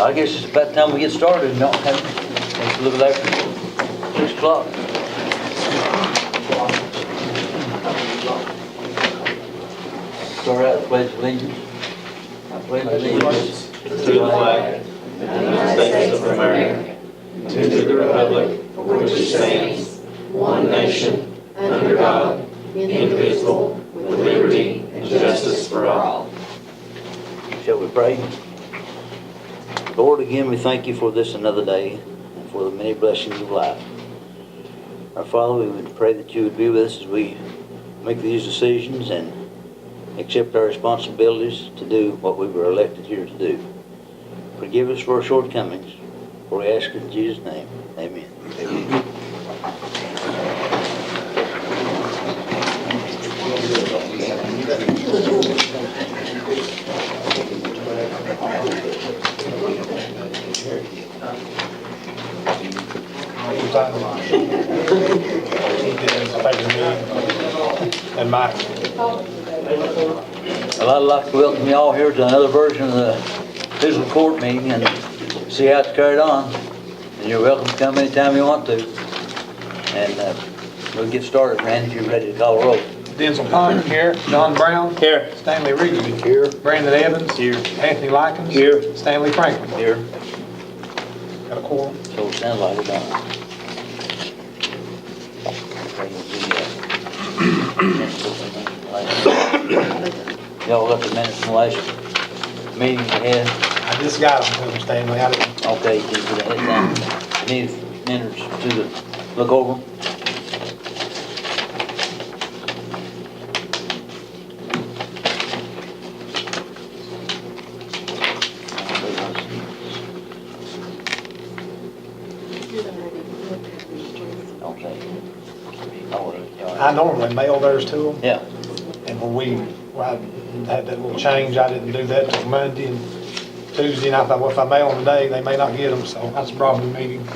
I guess it's about time we get started, don't have, it's a little after 6 o'clock. Start out with pledge of allegiance. I pledge allegiance To the flag of the United States of America, to the republic for which it stands, one nation, under God, indivisible, with liberty and justice for all. Shall we pray? Lord, again, we thank you for this another day and for the many blessings of life. Our Father, we would pray that you would be with us as we make these decisions and accept our responsibilities to do what we were elected here to do. Forgive us for our shortcomings, for we ask in Jesus' name. Amen. Amen. And Mike. Well, I'd like to welcome you all here to another version of the Fiscal Court meeting and see how it's carried on. And you're welcome to come anytime you want to. And we'll get started, Randy, if you're ready to call a roll. Denzel Pond here. John Brown. Here. Stanley Rigby. Here. Brandon Evans. Here. Anthony Likens. Here. Stanley Franklin. Here. Got a quorum? So it sounds like it, don't it? Y'all got the minutes from the last meeting we had? I just got them, Stanley. I didn't. Okay, you can put that down. Need minutes to look over. Okay. I normally mail theirs to them. Yeah. And when I had that little change, I didn't do that till Monday and Tuesday. And I thought, well, if I mail them today, they may not get them. So that's a problem meeting.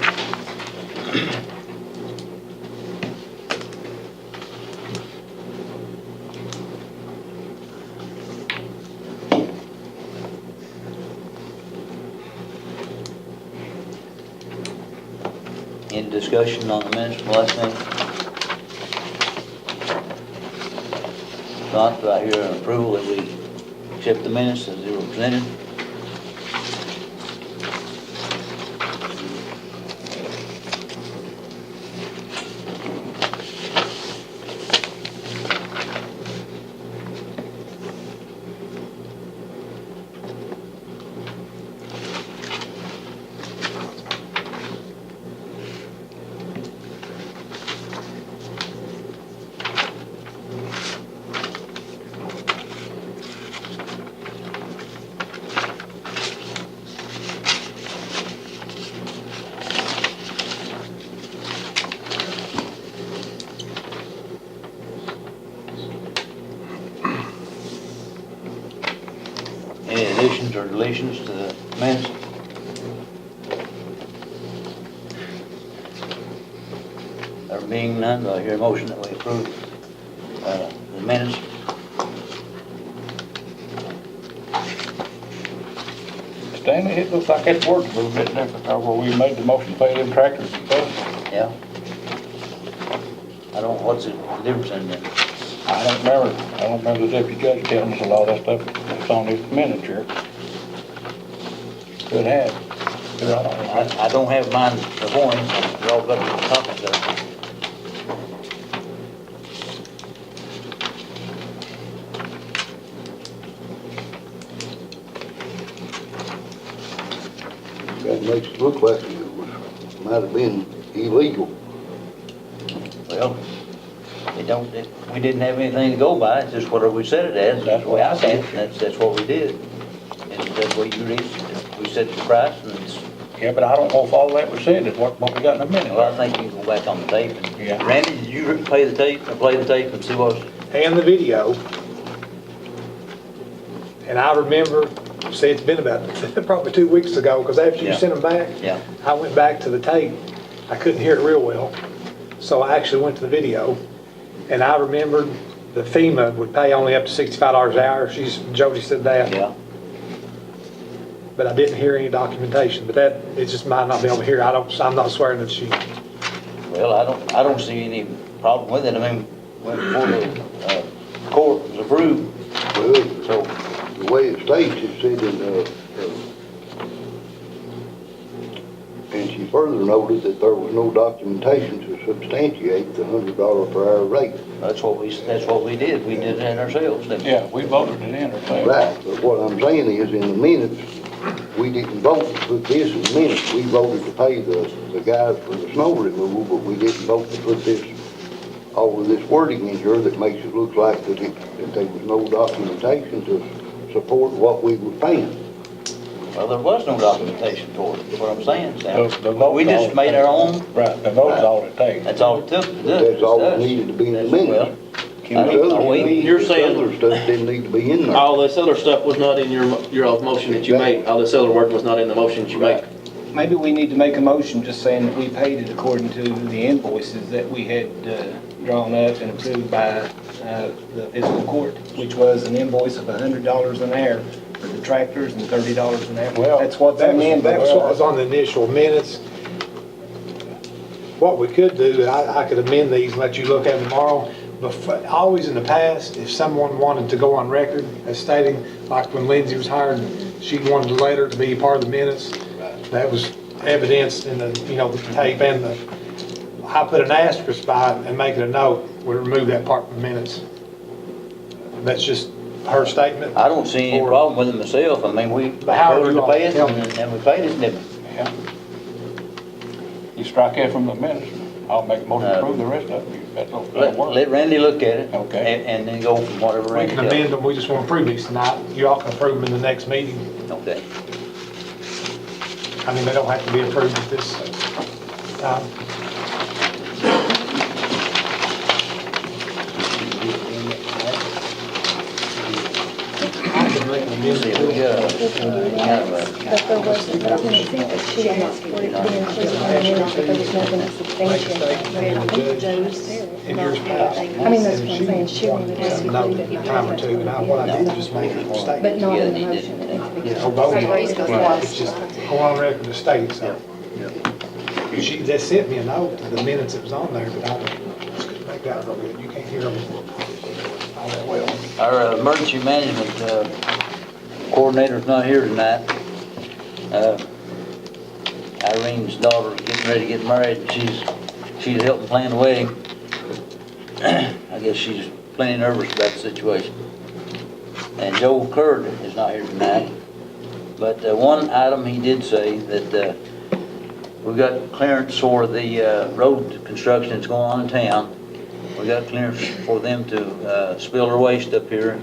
Any discussion on the minutes from last meeting? Not, do I hear an approval that we accept the minutes as they were presented? Any additions or deletions to the minutes? There being none, do I hear a motion that we approve the minutes? Stanley, it looks like that's worked a little bit different, where we made the motion to pay them tractors and stuff. Yeah. I don't, what's the difference in that? I don't remember the deputy judge telling us a lot of that stuff that's on this minutes here. Could have. Could I don't know. I don't have mine before me, so y'all got the copies of it. That makes it look like it might have been illegal. Well, we didn't have anything to go by, it's just whatever we set it as, that's the way I see it, and that's what we did. And that's what you reached, we set the price, and it's, Yeah, but I don't know if all that was said is what we got in a minute. well, I think you can go back on the tape. And- Yeah. Randy, did you play the tape and see what was, And the video. And I remember, see, it's been about probably 2 weeks ago, because after you Yeah. sent them back, yeah, I went back to the tape. I couldn't hear it real well. So I actually went to the video. And I remembered the FEMA would pay only up to $65 an hour. Jody said that. yeah. but I didn't hear any documentation, but that, it just might not be over here. I'm not swearing that she, Well, I don't see any problem with it. I mean, when before the court was approved, Well, so, the way it states, it said and she further noted that there was no documentation to substantiate the $100 per hour rate. that's what we did. We did that ourselves, didn't we? Yeah, we voted it in ourselves. Right, but what I'm saying is, in the minutes, we didn't vote to put this in the minutes. We voted to pay the guys for the snow removal, but we didn't vote to put all of this wording in here that makes it look like that there was no documentation to support what we were paying. Well, there was no documentation for it, is what I'm saying, Sam. The vote's We all just it made our takes. own, Right, the vote's all it takes. that's all it took to do it. That's all that Us. needed to be in the That's- well, minutes. I don't know, You're saying- Other stuff didn't need to be in there. All this other stuff was not in your motion that you made, all this other word was not in the motion that you made. Maybe we need to make a motion just saying that we paid it according to the invoices that we had drawn up and approved by the fiscal court, which was an invoice of $100 an hour for the tractors and $30 an hour. Well, That's what's that on the was what was invoice. on the initial minutes. What we could do, I could amend these and let you look at them tomorrow. But always in the past, if someone wanted to go on record as stating, like when Lindsay was hired, she wanted the letter to be part of the minutes. That was evidenced in the, the tape and I put an asterisk by it and make it a note, we remove that part from the minutes. That's just her statement. I don't see any Or- problem with it myself. I mean, we But how voted you to pay it all- and we paid it, didn't we? Yeah. You strike that from the minutes, I'll make a motion to approve the rest of it. That's okay. Let Randy look at it. Okay. And then go from whatever We Randy can tells. amend them, we just want to approve these tonight. You all can approve them in the next meeting. Okay. I mean, they don't have to be approved at this time. I can make an amendment See, to we it. got kind of a, But there wasn't, I think that she asked for it to be included in the minutes, but there was nothing to substantiate. I think Joe's, In years past. I mean, that's what I'm saying, she wanted us to Note include it. a time or two, and what I did was just make it a But statement. not in the Yeah, motion, it needs to be. Or vote on it. It's just go on record to state, so. She just sent me a note of the minutes that was on there, but I just couldn't make that real good. You can't hear them all that well. our emergency management coordinator's not here tonight. Irene's daughter's getting ready to get married. She's helping plan the wedding. I guess she's plenty nervous about the situation. And Joe Curd is not here tonight. But one item he did say that we got clearance for the road construction that's going on in town. We got clearance for them to spill their waste up here,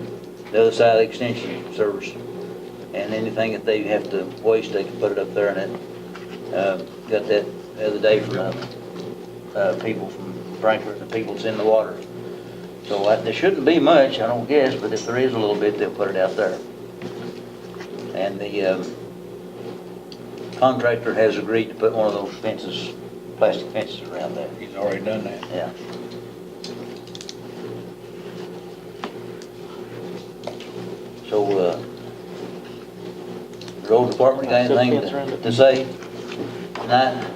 the other side of the extension service. And anything that they have to waste, they can put it up there, and it, got that the other day from people from Frankfurt, the people that's in the water. So there shouldn't be much, I don't guess, but if there is a little bit, they'll put it out there. And the contractor has agreed to put one of those fences, plastic fences around there. He's already done that. Yeah. So, road department, got anything to say tonight?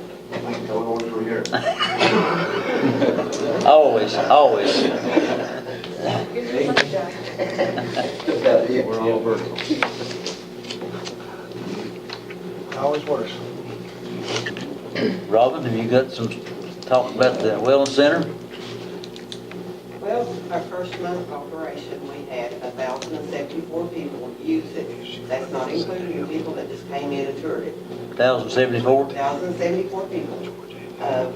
Always, always. We're all over. Always worse. Robin, have you got some talk about the wellness center? Well, our first month of operation, we had 1,074 people use it. That's not including the people that just came in and toured it. 1,074? 1,074 people.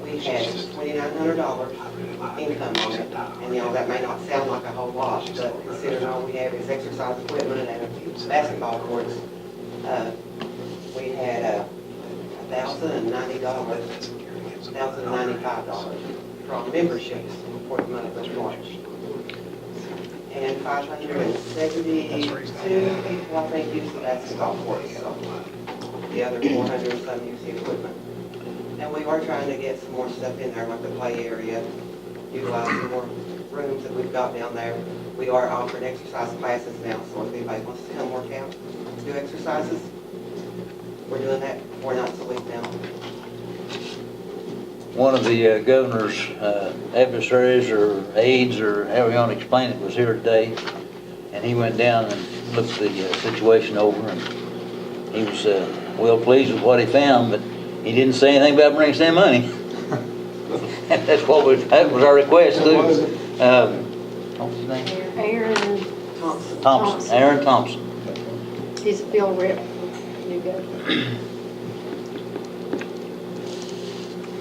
We had $2,900 income on it. And, that may not sound like a whole lot, but considering all we have is exercise equipment and basketball courts, we had $1,095 from memberships for the month of March. And 572 people, I think, use the basketball courts. So the other 400 and some use the equipment. And we are trying to get some more stuff in there, like the play area, utilize some more rooms that we've got down there. We are offering exercise classes now, so if anybody wants to come work out, do exercises, We're doing that 4 nights a week now. One of the governor's adversaries or aides, or however you want to explain it, was here today, and he went down and looked the situation over, and he was well pleased with what he found, but he didn't say anything about bringing some money. That was our request too. What was it? What's his name? Aaron Thompson, Aaron Thompson. He's a field rep, new governor.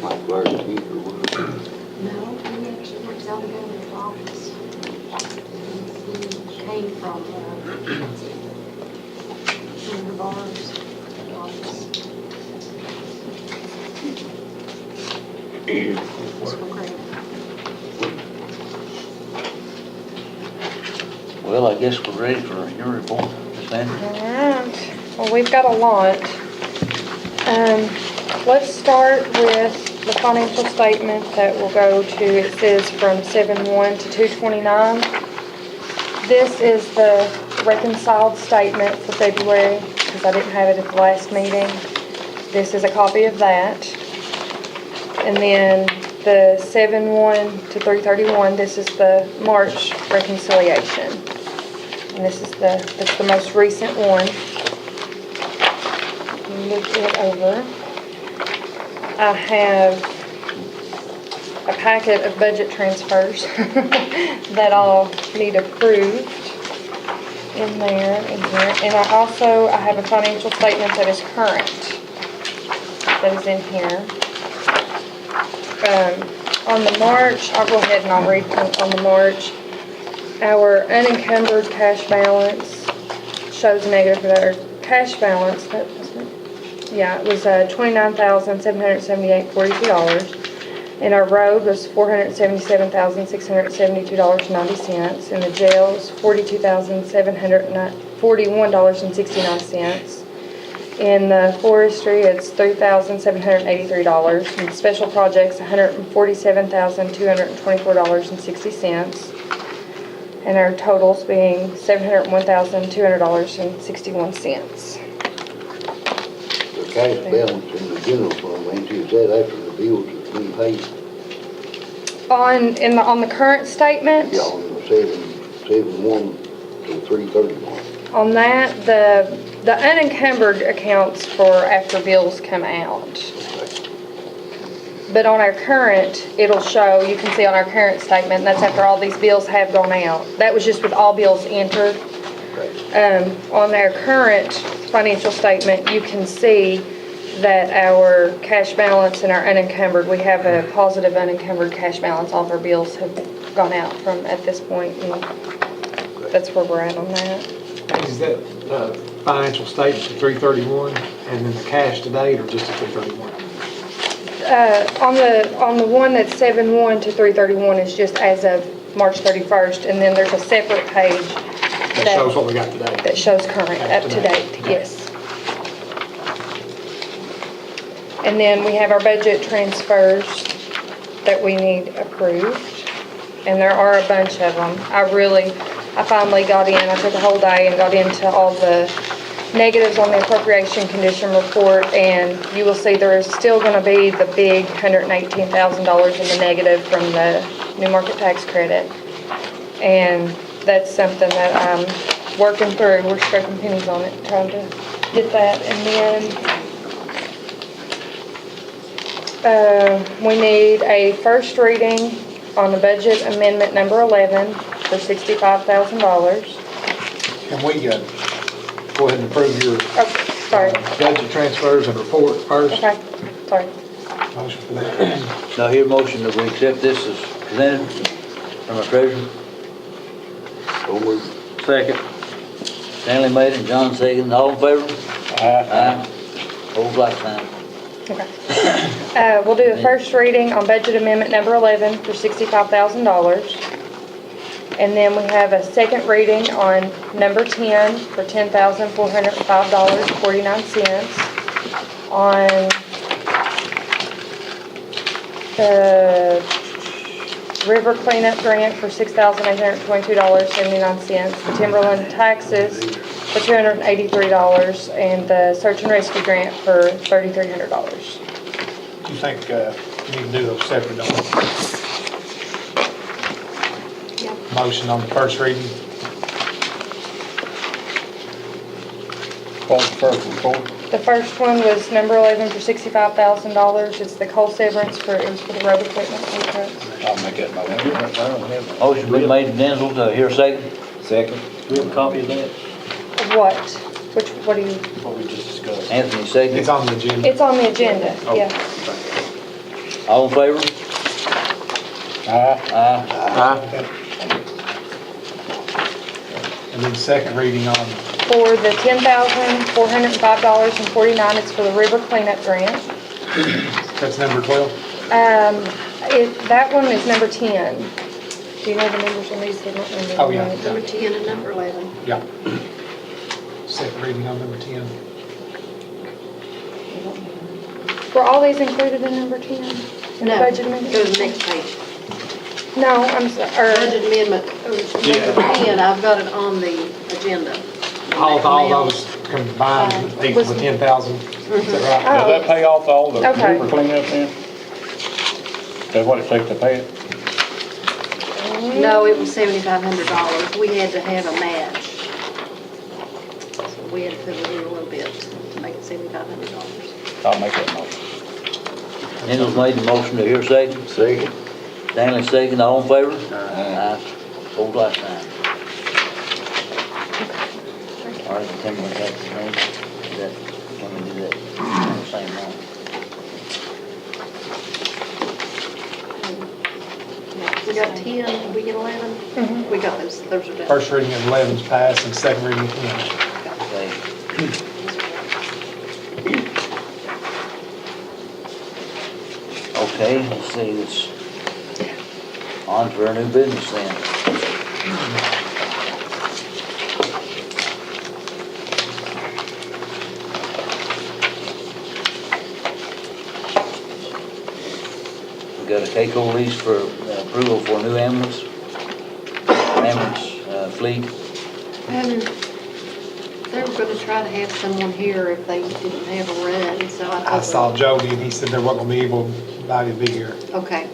Like Larry Keith or whatever. No, he actually works out of the governor's office. He came from, Senator Barr's office. Fiscal grant. Well, I guess we're ready for your report, Ms. Sanders. All right, well, we've got a lot. Let's start with the financial statement that will go to, it says from 7/1 to 2/29. This is the reconciled statement for February, because I didn't have it at the last meeting. This is a copy of that. And then the 7/1 to 3/31, this is the March reconciliation. And this is that's the most recent one. Look it over. I have a packet of budget transfers that I'll need approved in there, in here. And I have a financial statement that is current, that is in here. On the March, I'll go ahead and I'll read on the March. Our unencumbered cash balance shows negative, but our cash balance, it was $29,778.42. And our road was $477,672.90. And the jail's $42,741.69. In the forestry, it's $3,783. And special projects, $147,224.60. And our totals being $701,200.61. The cash balance in the general fund, ain't you, is that after the bills have been paid? On the current statement, Yeah, on the 7/1 to 3/31. on that, the unencumbered accounts for after bills come out. Okay. But on our current, it'll show, you can see on our current statement, that's after all these bills have gone out. That was just with all bills entered. Okay. On our current financial statement, you can see that our cash balance and our unencumbered, we have a positive unencumbered cash balance. All of our bills have gone out from at this point, and that's where we're at on that. Is that financial statement to 3/31 and then the cash to date, or just to 3/31? On the one that's 7/1 to 3/31 is just as of March 31st, and then there's a separate page That shows what we got today. that shows current, up to date, yes. And then we have our budget transfers that we need approved, and there are a bunch of them. I finally got in, I took a whole day and got into all the negatives on the appropriation condition report, and you will see there is still going to be the big $118,000 in the negative from the new market tax credit. And that's something that I'm working through. We're scraping pennies on it, trying to get that. And then we need a first reading on the budget amendment number 11 for $65,000. Can we go ahead and approve your Oh, sorry. budget transfers and report first? Okay, sorry. Motion for that. Now, here motion that we accept this as presented from our treasurer. So moved. Second. Stanley made it, John seconded. All in favor? Aye. Hold like sign. Okay. We'll do the first reading on budget amendment number 11 for $65,000. And then we have a second reading on number 10 for $10,405.49. On the river cleanup grant for $6,822.79. The Timberland taxes for $283, and the search and rescue grant for $3,300. You think you need to do those separate, don't you? Yeah. Motion on the first reading. What was the first one for? The first one was number 11 for $65,000. It's the coal severance it was for the road equipment and trucks. I'll make that motion. Motion been made, Denzel, to hear a second. Second. We have a copy of that, What? What do you, what we just discussed. Anthony, second. It's on the agenda. it's on the agenda, yeah. All in favor? Aye. Aye. And then second reading on, For the $10,405.49, it's for the river cleanup grant. that's number 12. That one is number 10. Do you know the numbers on these? I don't remember. Oh, yeah. Number 10 and number 11. Yeah. Second reading on number 10. Were all these included in number 10? In the budget amendment? Go to the next page. No, I'm sorry, Budget amendment, number 10, I've got it on the agenda. All those combined equal to 10,000. Is that right? Does that pay off all the Okay. river cleanup then? That's what it takes to pay it? No, it was $7,500. We had to have a match. So we had to put it in a little bit to make it $7,500. I'll make that motion. Denzel's made the motion to hear a second. Second. Stanley second, all in favor? Aye. Hold like sign. All right, tell me what that's made. Can we do that on the same line? We got 10, did we get 11? We got those are done. First reading of 11's passed and second reading of 10. Okay. Okay, let's see, this, on for our new business then. We got a Keiko lease for approval for a new ambulance fleet. They were gonna try to have someone here if they didn't have a run, so I I saw thought. Jody and he said they wasn't gonna be able to be here. Okay.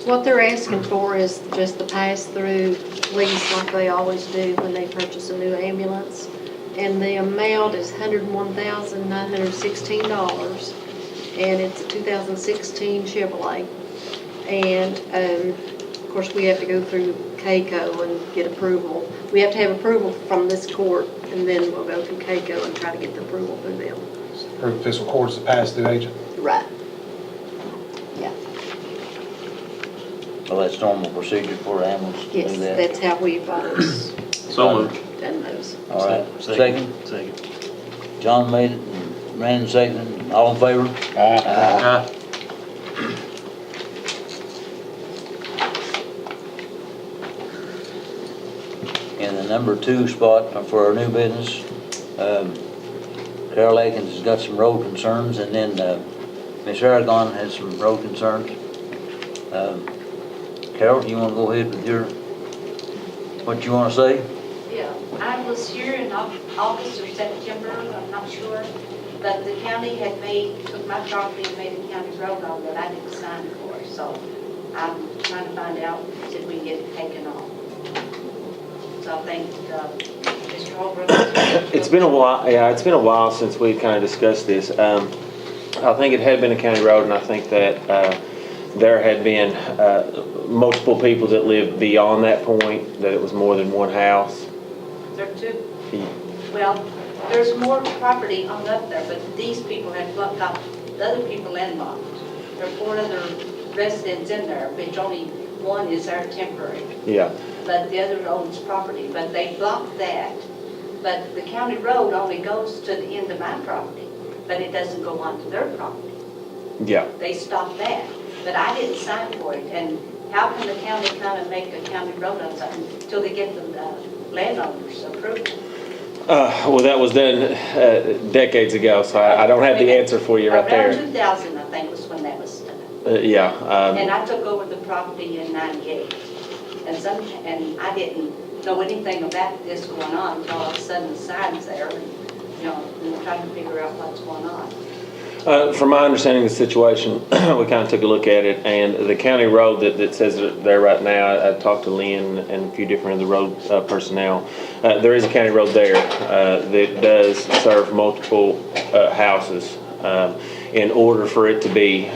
What they're asking for is just the pass-through lease like they always do when they purchase a new ambulance. And the amount is $101,916, and it's a 2016 Chevrolet. And, of course, we have to go through Keiko and get approval. We have to have approval from this court, and then we'll go through Keiko and try to get the approval through them. For the fiscal court as a pass-through agent. Right. Yeah. Well, that's normal procedure for ambulance to Yes, do that. that's how we've So moved. done those. All right, second? Second. John made it, and Brandon seconded, all in favor? Aye. In the number 2 spot for our new business, Carol Atkins has got some road concerns, and then Miss Aragon has some road concerns. Carol, you want to go ahead with what you want to say? Yeah, I was here in August or September, I'm not sure, but the county had took my property and made a county road on that I didn't sign for, so I'm trying to find out if we can get it taken off. So I think Mr. Holbrook. It's been a while, yeah, it's been a while since we kind of discussed this. I think it had been a county road, and I think that there had been multiple people that lived beyond that point, that it was more than one house. There are two, well, there's more property on up there, but these people had got the other people landlocked. There are 4 other residents in there, which only one is there temporary. Yeah. But the other owns property, but they blocked that. But the county road only goes to the end of my property, but it doesn't go onto their property. Yeah. They stopped that, but I didn't sign for it. And how can the county kind of make a county road on something until they get the landowner's approval? Well, that was done decades ago, so I don't have the answer for you right there. Around 2000, I think, was when that was done. Yeah. And I took over the property in '98. And I didn't know anything about this going on until all of a sudden the sign's there and, and we're trying to figure out what's going on. From my understanding of the situation, we kind of took a look at it, and the county road that says there right now, I talked to Lynn and a few different of the road personnel. There is a county road there that does serve multiple houses. In order for it to be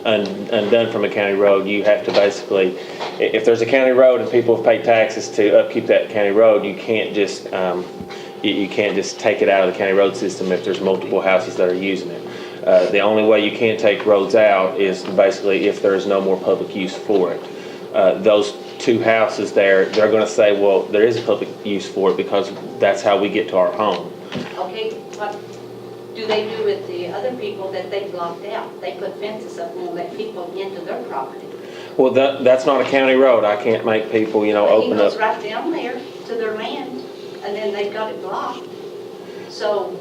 undone from a county road, you have to basically, if there's a county road and people have paid taxes to upkeep that county road, you can't just take it out of the county road system if there's multiple houses that are using it. The only way you can take roads out is basically if there is no more public use for it. Those two houses there, they're going to say, well, there is a public use for it because that's how we get to our home. Okay, what do they do with the other people that they blocked out? They put fences up and won't let people into their property. Well, that's not a county road. I can't make people, open He goes up. right down there to their land, and then they've got it blocked. So,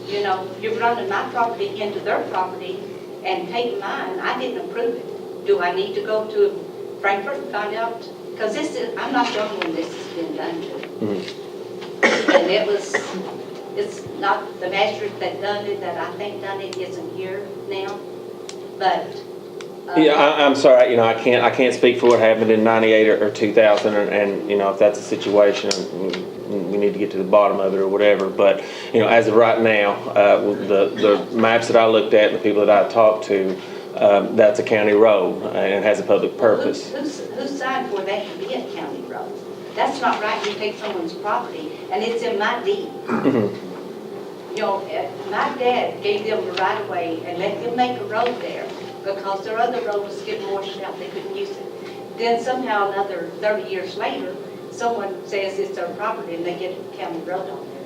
you're running my property into their property and take mine. I didn't approve it. Do I need to go to Frankfurt and find out? Because I'm not the only one this has been done to. Mm-hmm. And it's not the magistrate that done it, that I think done it, isn't here now, but. Yeah, I'm sorry. I can't speak for what happened in '98 or 2000, and if that's a situation, we need to get to the bottom of it or whatever. But as of right now, the maps that I looked at, and the people that I talked to, that's a county road and it has a public purpose. Who signed for that to be a county road? That's not right. You take someone's property, and it's in my deed. My dad gave them the right of way and let them make a road there because their other road was getting washed out. They couldn't use it. Then somehow another 30 years later, someone says it's their property and they get a county road on there.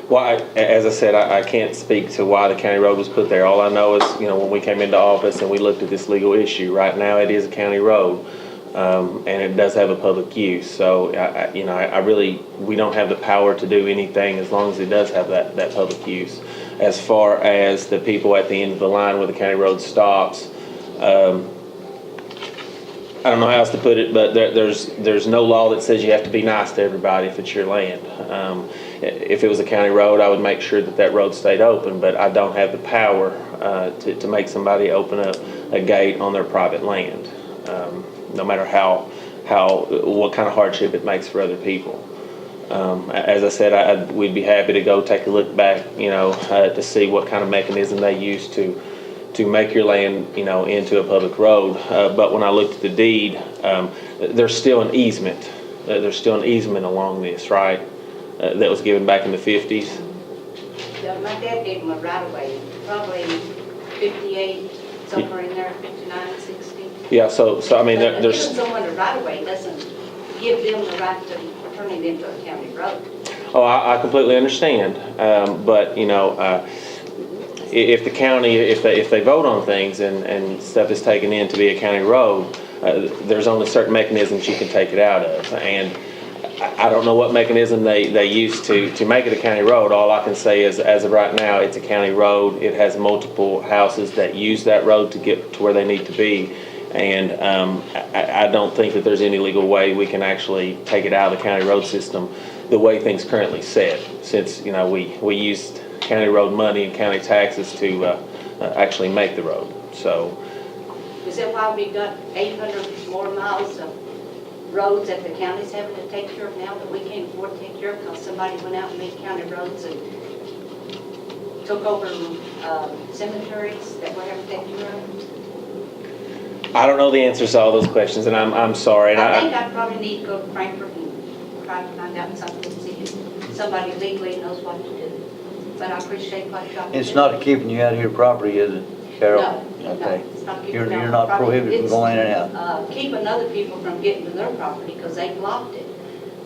Well, as I said, I can't speak to why the county road was put there. All I know is, when we came into office and we looked at this legal issue, right now it is a county road, and it does have a public use. So, we don't have the power to do anything as long as it does have that public use. As far as the people at the end of the line where the county road stops, I don't know how else to put it, but there's no law that says you have to be nice to everybody if it's your land. If it was a county road, I would make sure that road stayed open, but I don't have the power to make somebody open up a gate on their private land, no matter what kind of hardship it makes for other people. As I said, we'd be happy to go take a look back, to see what kind of mechanism they use to make your land, into a public road. But when I looked at the deed, there's still an easement. There's still an easement along this, right? That was given back in the 50s. Yeah, my dad gave them a right of way, probably 58, somewhere in there, 59, 60. Yeah, so I mean, But there's. giving someone a right of way doesn't give them the right to turn it into a county road. Oh, I completely understand, but if the county, if they vote on things and stuff is taken in to be a county road, there's only certain mechanisms you can take it out of, and I don't know what mechanism they use to make it a county road. All I can say is, as of right now, it's a county road. It has multiple houses that use that road to get to where they need to be. And I don't think that there's any legal way we can actually take it out of the county road system the way things currently set, since we used county road money and county taxes to actually make the road. So Is that why we got 800 more miles of roads that the county's having to take care of now that we can't afford to take care of because somebody went out and made county roads and took over cemeteries that we're having to take care of? I don't know the answers to all those questions, and I'm sorry. And I think I probably need to go to Frankfurt and try to find out something, see if somebody legally knows what to do. But I appreciate what you're doing. It's not keeping you out of your property, is it, Cheryl? No, Okay. it's not keeping You're it out not of the property. prohibited from going in and out? It's keeping other people from getting to their property because they blocked it.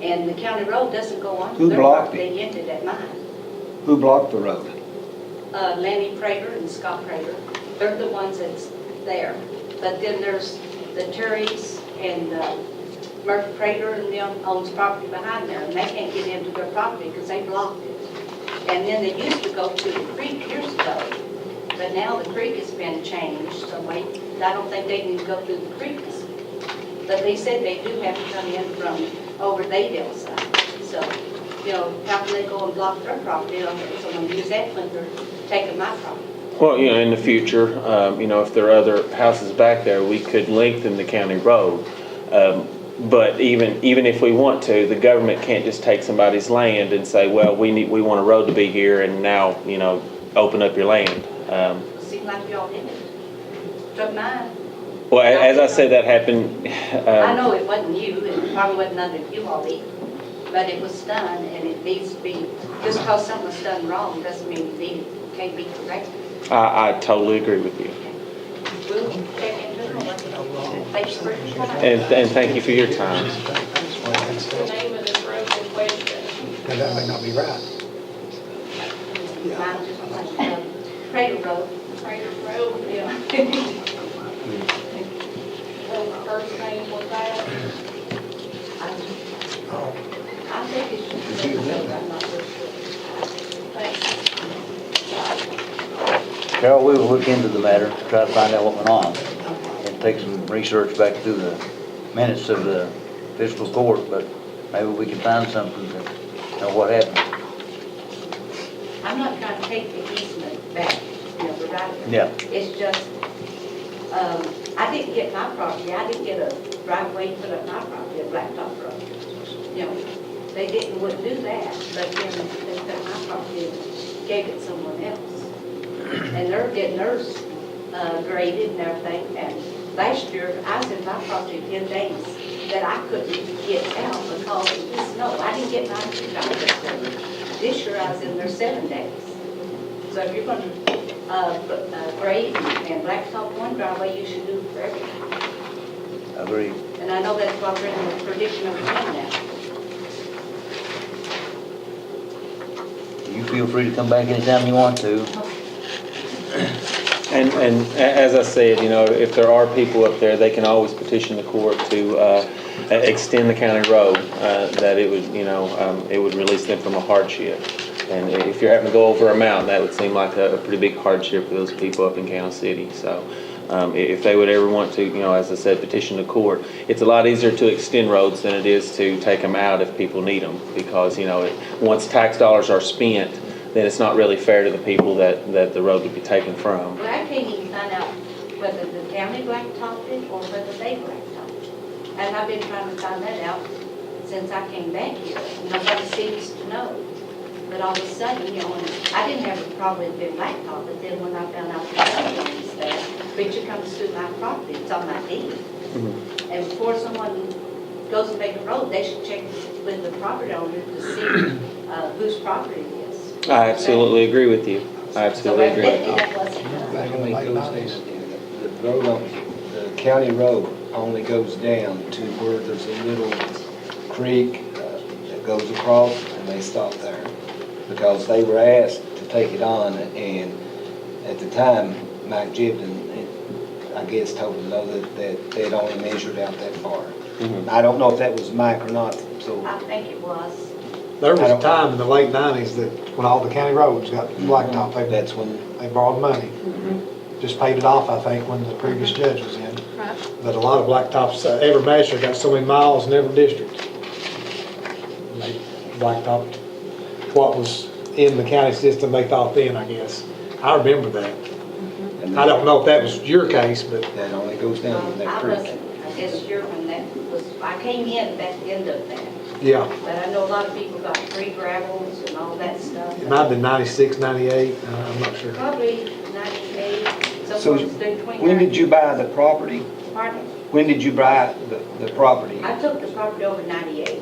And the county road doesn't go on to Who their blocked property, it? they entered at mine. Who blocked the road? Lanny Prater and Scott Prater, they're the ones that's there. But then there's the Terrys and Murphy Prater and them owns property behind there, and they can't get into their property because they blocked it. And then they used to go to the creek years ago, but now the creek has been changed, so I don't think they need to go through the creek But they said they do have to come in from over Daydale side. So, you know, how can they go and block their property and someone use that when they're taking my property? Well, you know, in the future, you know, if there are other houses back there, we could lengthen the county road. But even if we want to, the government can't just take somebody's land and say, well, we want a road to be here and now, you know, open up your land. Seemed like y'all did it. Took mine. Well, as I said, that happened. I know it wasn't you, it probably wasn't under you all either, but it was done and it needs to be, just because something was done wrong doesn't mean it can't be corrected. I totally agree with you. We'll check into it. Thanks for your time. And thank you for your time. The name of this road in question. Now, that may not be right. Mine just like, Crater Road. Crater Road, yeah. Well, the first name was that. I think it should be, I'm not real sure. Thanks. Carol, we will look into the matter to try to find out what went on and take some research back through the minutes of the fiscal court, but maybe we can find something to know what happened. I'm not trying to take the easement back, you know, the right of it. Yeah. It's just, I didn't get my property, I didn't get a driveway put up my property, a blacktop road. You know, they wouldn't do that, but then they took my property and gave it to someone else. And they're getting theirs graded and everything, and last year, I was in my property 10 days that I couldn't get out because of the snow. I didn't get mine to this year, I was in there 7 days. So if you're gonna grade and blacktop one driveway, you should do it for everything. Agreed. And I know that's what we're in the prediction of rain now. You feel free to come back anytime you want to. And as I said, you know, if there are people up there, they can always petition the court to extend the county road, that it would, you know, it would release them from a hardship. And if you're having to go over a mountain, that would seem like a pretty big hardship for those people up in Kansas City. So if they would ever want to, you know, as I said, petition the court, it's a lot easier to extend roads than it is to take them out if people need them. Because, you know, once tax dollars are spent, then it's not really fair to the people that the road would be taken from. Well, I can't even find out whether the county blacktopped it or whether they blacktopped it. And I've been trying to find that out since I came back here. Nobody seems to know. But all of a sudden, you know, I didn't have a problem with being blacktop, but then when I found out the other ones there, Richard comes through my property, it's on my deed. Mm-hmm. And before someone goes to make a road, they should check with the property owner to see whose property it is. I absolutely agree with you. I absolutely So agree. evidently that wasn't done. Back in the the road, the county road only goes down to where there's a little creek that goes across, and they stop there. Because they were asked to take it on, and at the time, Mike Jibden, I guess, told them though that they'd only measured out that far. Mhm. I don't know if that was Mike or not, so. I think it was. There was a time in the late 90s that when all the county roads got blacktop, That's when, they borrowed money. Just paid it off, I think, when the previous judge was in. Right. But a lot of blacktops, every measure got so many miles in every district. And they blacktopped what was in the county system they thought then, I guess. I remember that. and I don't know if that was your case, but that only goes down to that I creek. wasn't, I guess sure when that was, I came in at the end of that. yeah, But I know a lot of people got free gravels and all that stuff. it might have been 96, 98, I'm not sure. Probably 98, So somewhere between. when did you buy the property? Pardon? When did you buy the property? I took the property over 98.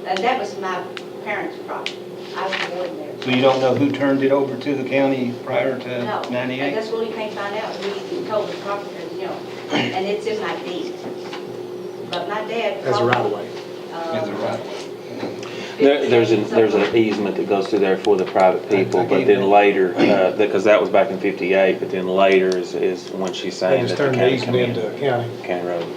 And that was my parents' property. I was born there. So you don't know who turned it over to the county prior to No, and 98? that's what we can't find out. We told the property, you know, and it's in my deed. But my dad. As a right of way. As a right of There's an easement that goes through there for the private people, but then later, because that was back in '58, but then later is when she's They saying just that the turned the county easement come in. into a county. County road.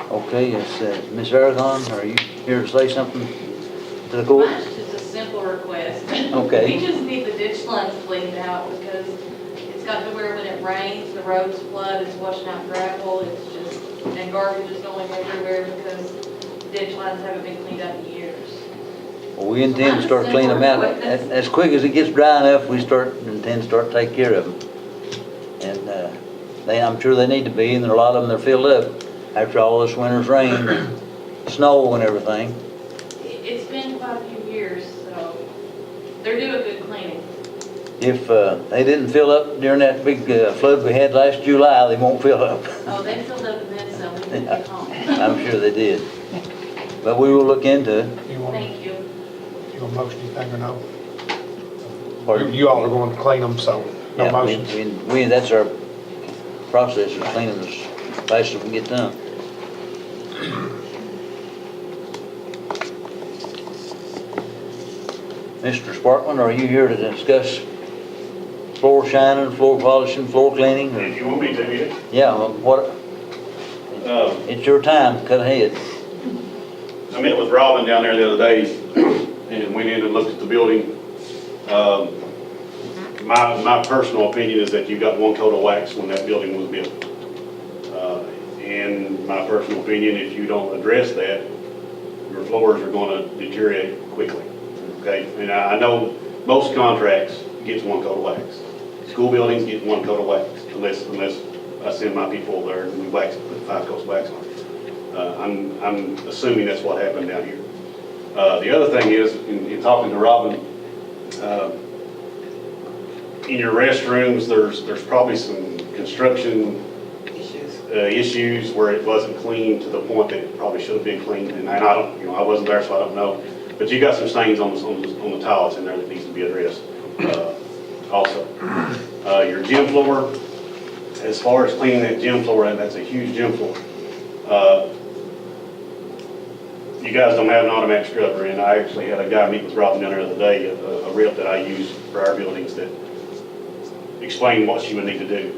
Okay, yes, Ms. Aragon, are you here to say something to the court? Mine's just a simple request. Okay. We just need the ditch lines cleaned out because it's gotten to where when it rains, the roads flood, it's washing out gravel, it's just, and garbage is going everywhere because ditch lines haven't been cleaned up in years. Well, we intend to start cleaning them out. As quick as it gets dry enough, we intend to start taking care of them. And I'm sure they need to be, and there are a lot of them that are filled up after all this winter's rain and snow and everything. It's been quite a few years, so they're doing good cleaning. If they didn't fill up during that big flood we had last July, they won't fill up. Oh, they filled up and then some, we didn't get home. I'm sure they did. But we will look into it. You want, Thank you. you want motion anything or no? Or- You all are going to clean them, so no Yeah, motions. that's our process of cleaning as fast as we can get done. Mr. Sparkman, are you here to discuss floor shining, floor polishing, floor cleaning? or- If you want me to, yeah. Yeah, what, it's your time, cut ahead. I met with Robin down there the other day and went in and looked at the building. My personal opinion is that you got one coat of wax when that building was built. And my personal opinion, if you don't address that, your floors are going to deteriorate quickly. Okay, and I know most contracts gets one coat of wax. School buildings get one coat of wax, unless I send my people there and we wax, put 5 coats of wax on it. I'm assuming that's what happened down here. The other thing is, in talking to Robin, in your restrooms, there's probably some construction issues where it wasn't clean to the point that it probably should have been cleaned. And I don't, I wasn't there, so I don't know. But you got some stains on the tiles in there that needs to be addressed also. Your gym floor, as far as cleaning that gym floor, and that's a huge gym floor. You guys don't have an automatic scrubber, and I actually had a guy meet with Robin down there the other day, a rep that I use for our buildings, that explained what she would need to do.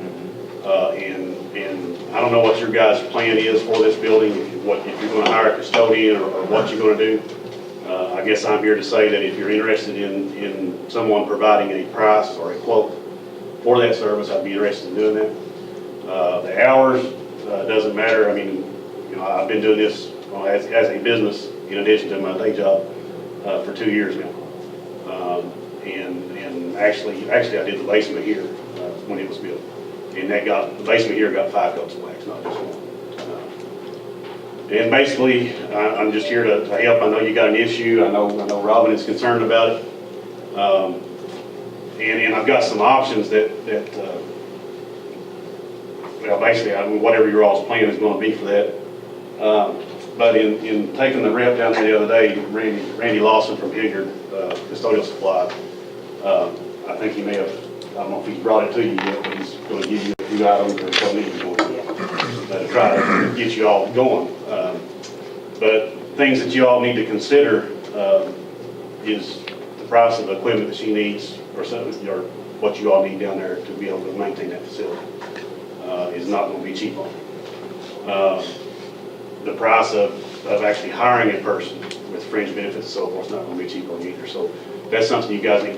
And I don't know what your guys' plan is for this building, if you're going to hire a custodian or what you're going to do. I guess I'm here to say that if you're interested in someone providing a price or a quote for that service, I'd be interested in doing that. The hours, doesn't matter. I mean, I've been doing this as a business in addition to my day job for 2 years now. And actually I did the basement here when it was built. And the basement here got 5 coats of wax, not just one. And basically, I'm just here to help. I know you got an issue. I know Robin is concerned about it. And I've got some options that well, basically, whatever your all's plan is going to be for that. But in taking the rep down there the other day, Randy Lawson from Hilliard Custodial Supply, I think he may have, I don't know if he's brought it to you yet, but he's going to give you a few items or something to try to get you all going. But things that you all need to consider is the price of the equipment that she needs, or something, or what you all need down there to be able to maintain that facility is not going to be cheap on. The price of actually hiring a person with fringe benefits and so forth is not going to be cheap on either. So that's something you guys need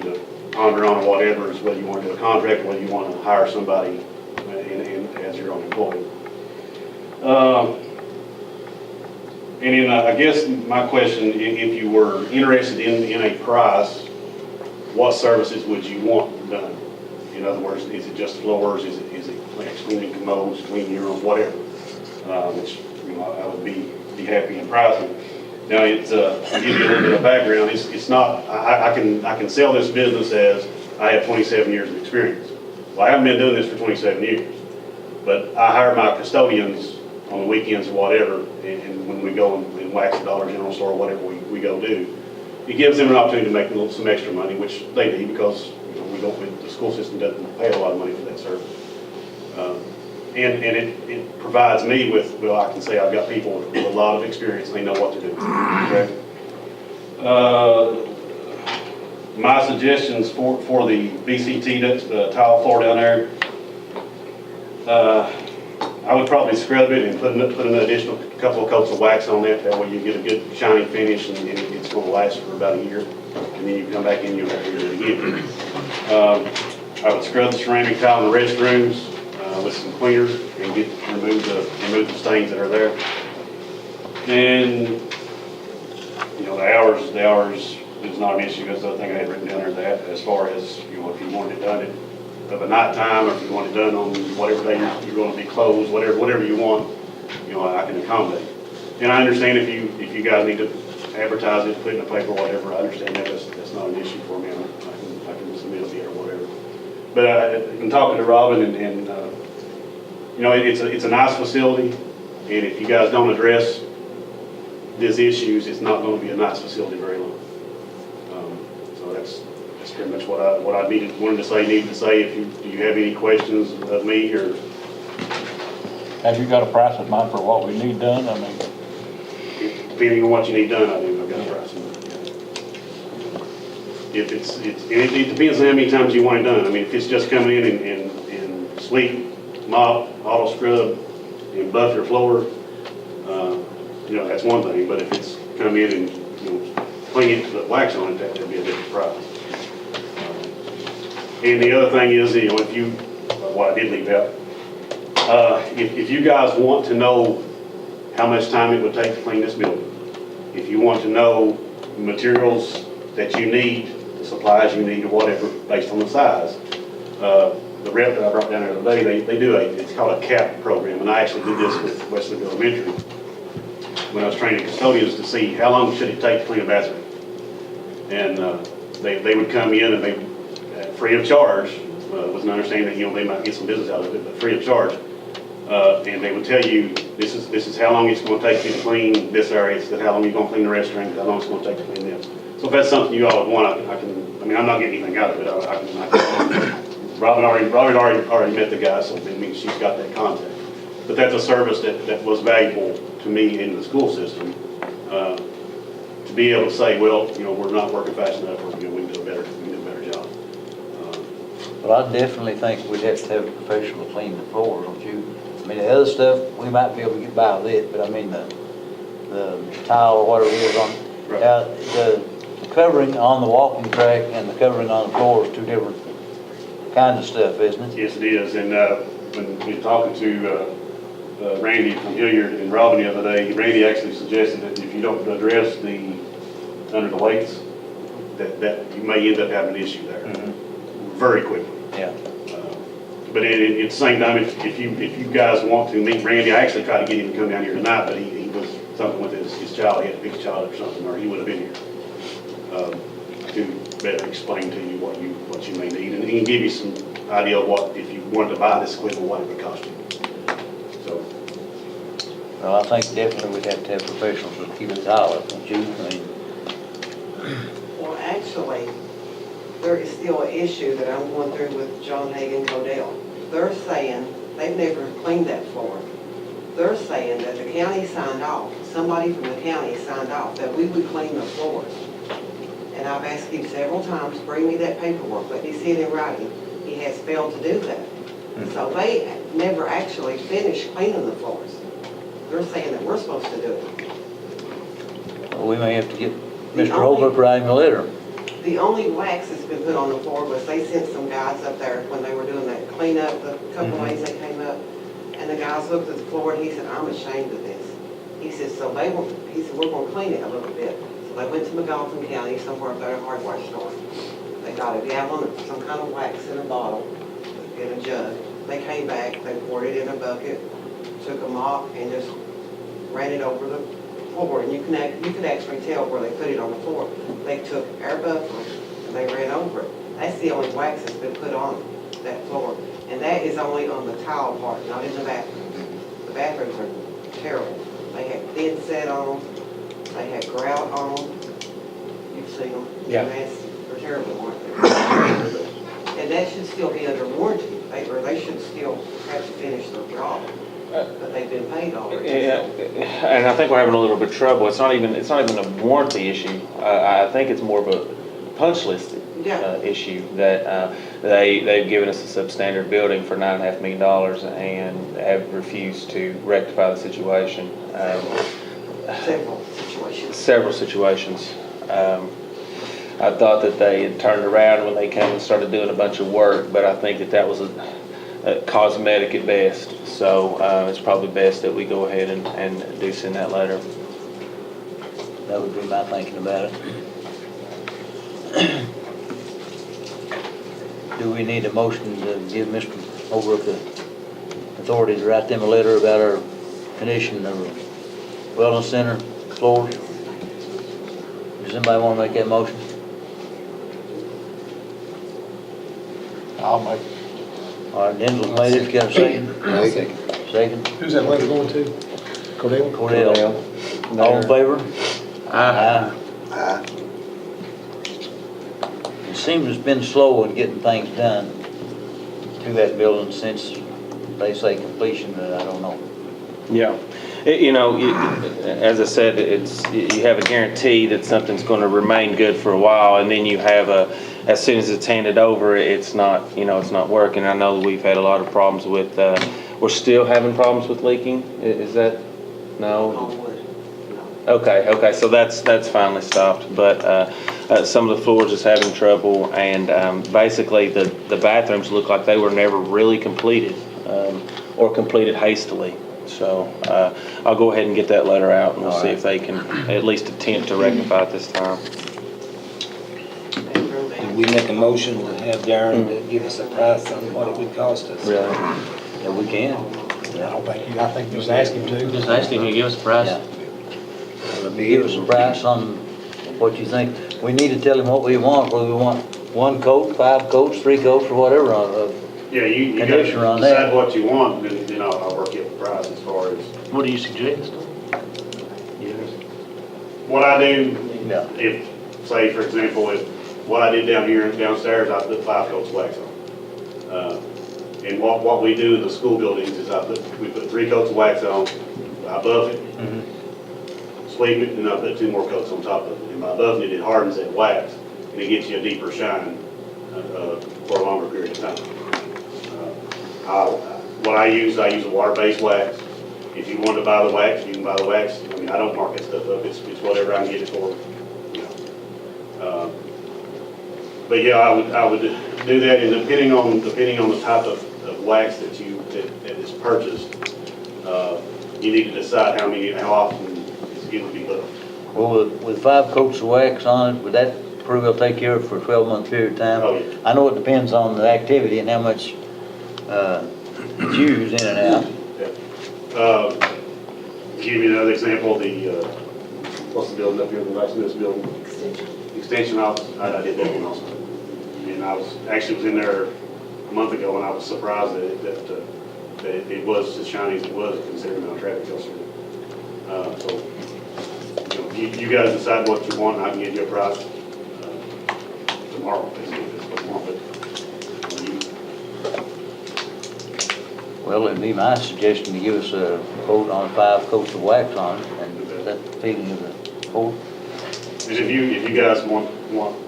to ponder on, or whatever, is whether you want to do a contract, or whether you want to hire somebody as your own employee. And then I guess my question, if you were interested in a price, what services would you want done? In other words, is it just floors? Is it like cleaning commodes, cleaning your room, whatever? Which I would be happy in pricing. Now, it's to give you a little bit of background. It's not. I can sell this business as I have 27 years of experience. Well, I haven't been doing this for 27 years, but I hire my custodians on the weekends or whatever, and when we go and wax the Dollar General store or whatever we go do, it gives them an opportunity to make some extra money, which they need, because the school system doesn't pay a lot of money for that service. And it provides me with, well, I can say I've got people with a lot of experience, and they know what to do. Okay? My suggestions for the BCT tile floor down there, I would probably scrub it and put an additional couple of coats of wax on that. That way you get a good shiny finish, and it's going to last for about a year. And then you come back in, you'll have to do it again. I would scrub the ceramic tile in the restrooms with some cleaner and remove the stains that are there. And, you know, the hours is not an issue. That's the other thing I had written down there, that as far as, you know, if you wanted it done of a night time, or if you want it done on whatever day you're going to be closed, whatever you want, you know, I can accommodate. And I understand if you guys need to advertise it, put it in the paper, whatever, I understand that. That's not an issue for me. I can submit a bid or whatever. But in talking to Robin and you know, it's a nice facility, and if you guys don't address these issues, it's not going to be a nice facility very long. So that's pretty much what I wanted to say. Do you have any questions of me, or? Have you got a price in mind for what we need done? I mean, Depending on what you need done, I do. I've got a price in mind. If it depends on how many times you want it done. I mean, if it's just coming in and sweep, mop, auto scrub, and buff your floor, you know, that's one thing. But if it's come in and, you know, clean it, put wax on it, that'd be a different price. And the other thing is, you know, what I did leave out, if you guys want to know how much time it would take to clean this building, if you want to know materials that you need, the supplies you need, or whatever, based on the size, the rep that I brought down there today, they do it's called a CAP program, and I actually did this with Westlake Elementary when I was training custodians to see how long should it take to clean a bathroom. And they would come in and they, free of charge, was an understanding that, you know, they might get some business out of it, but free of charge. And they would tell you, this is how long it's going to take you to clean this area, this is how long you're going to clean the restroom, how long it's going to take to clean this. So if that's something you all would want, I mean, I'm not getting anything out of it. I can Robin already met the guy, so it means she's got that contact. But that's a service that was valuable to me in the school system, to be able to say, well, you know, we're not working fast enough, or, you know, we can do a better job. Well, I definitely think we'd have to have a professional to clean the floors, don't you? I mean, the other stuff, we might be able to get by with it, but I mean, the tile or whatever it is on, Right. the covering on the walking track and the covering on the floor is two different kinds of stuff, isn't it? Yes, it is. And when we were talking to Randy from Hilliard and Robin the other day, Randy actually suggested that if you don't address the under the weights, that you may end up having an issue there very quickly. Yeah. But at the same time, if you guys want to meet Randy, I actually tried to get him to come down here tonight, but he was something with his child. He had to pick his child up or something, or he would have been here to better explain to you what you may need, and he can give you some idea of what, if you wanted to buy this equipment, what it would cost you. So. Well, I think definitely we'd have to have professionals to keep the tile up, don't you? I mean, Well, actually, there is still an issue that I'm going through with John Hagan Codell. They're saying they've never cleaned that floor. They're saying that the county signed off, somebody from the county signed off that we would clean the floors. And I've asked him several times, bring me that paperwork, let me see it in writing. He has failed to do that. So they never actually finished cleaning the floors. They're saying that we're supposed to do it. well, we may have to get Mr. Holbrook writing a letter. The only wax that's been put on the floor was they sent some guys up there when they were doing that cleanup, the couple days they came up, and the guys looked at the floor and he said, I'm ashamed of this. He said, he said, we're gonna clean it a little bit. So they went to McGoffin County, somewhere up there, a hardware store. They got a gallon of some kind of wax in a bottle, in a jug. They came back, they poured it in a bucket, took a mop and just ran it over the floor. And you could actually tell where they put it on the floor. They took air buffer and they ran over it. That's the only wax that's been put on that floor. And that is only on the tile part, not in the bathrooms. The bathrooms are terrible. They had thin set on them. They had grout on them. You've seen them. Yeah. They're terrible, aren't they? And that should still be under warranty. They should still have to finish their job. But they've been paid already. Yeah, and I think we're having a little bit of trouble. It's not even a warranty issue. I think it's more of a punch list issue that they've given us a substandard building for $9.5 million and have refused to rectify the situation. Several situations. Several situations. I thought that they had turned around when they came and started doing a bunch of work, but I think that was a cosmetic at best. So it's probably best that we go ahead and do send that letter. That would be my thinking about it. Do we need a motion to give Mr. Holbrook the authority to write them a letter about our condition of wellness center floors? Does anybody want to make that motion? I'll make it. All right, Denzel's made it, got a second? Second. Who's that letter going to? Cordell? Cordell. All in favor? Aye. Aye. It seems it's been slow in getting things done to that building since they say completion, but I don't know. Yeah. As I said, you have a guarantee that something's going to remain good for a while, and then you have as soon as it's handed over, it's not working. I know we've had a lot of problems with, we're still having problems with leaking. Is that, no? Okay, so that's finally stopped, but some of the floors is having trouble, and basically the bathrooms look like they were never really completed, or completed hastily. So I'll go ahead and get that letter out, and we'll see if they can at least attempt to rectify it this time. Did we make a motion to have Darren to give us a price on what it would cost us? Really? Yeah, we can. I think just ask him to. Just ask him to give us a price. Yeah. Give us a price on what you think. We need to tell him what we want, whether we want 1 coat, 5 coats, 3 coats, or whatever of Yeah, you gotta conditioner on that. decide what you want, and then I'll work out the price as far as. What do you suggest? What I do, Yeah. if, say, for example, if what I did downstairs, I put 5 coats of wax on. And what we do in the school buildings is we put 3 coats of wax on, above it, sweep it, and I put 2 more coats on top of it. And by above it, it hardens that wax, and it gets you a deeper shine for a longer period of time. What I use a water-based wax. If you want to buy the wax, you can buy the wax. I mean, I don't mark that stuff up. It's whatever I can get it for, you know. But yeah, I would do that, and depending on the type of wax that is purchased, you need to decide how often it would be looked. Well, with 5 coats of wax on it, would that prove they'll take care of it for a 12-month period of time? Oh, yeah. I know it depends on the activity and how much it's used in and out. To give you another example, what's the building up here, the Westminster building? Extension office, I did that one also. And I was in there a month ago, and I was surprised that it was as shiny as it was, considering how traffic goes through. So, you guys decide what you want, and I can give you a price tomorrow, basically, if it's what you want, but Well, it'd be my suggestion to give us a quote on 5 coats of wax on it, and that feeling of the quote. And if you guys want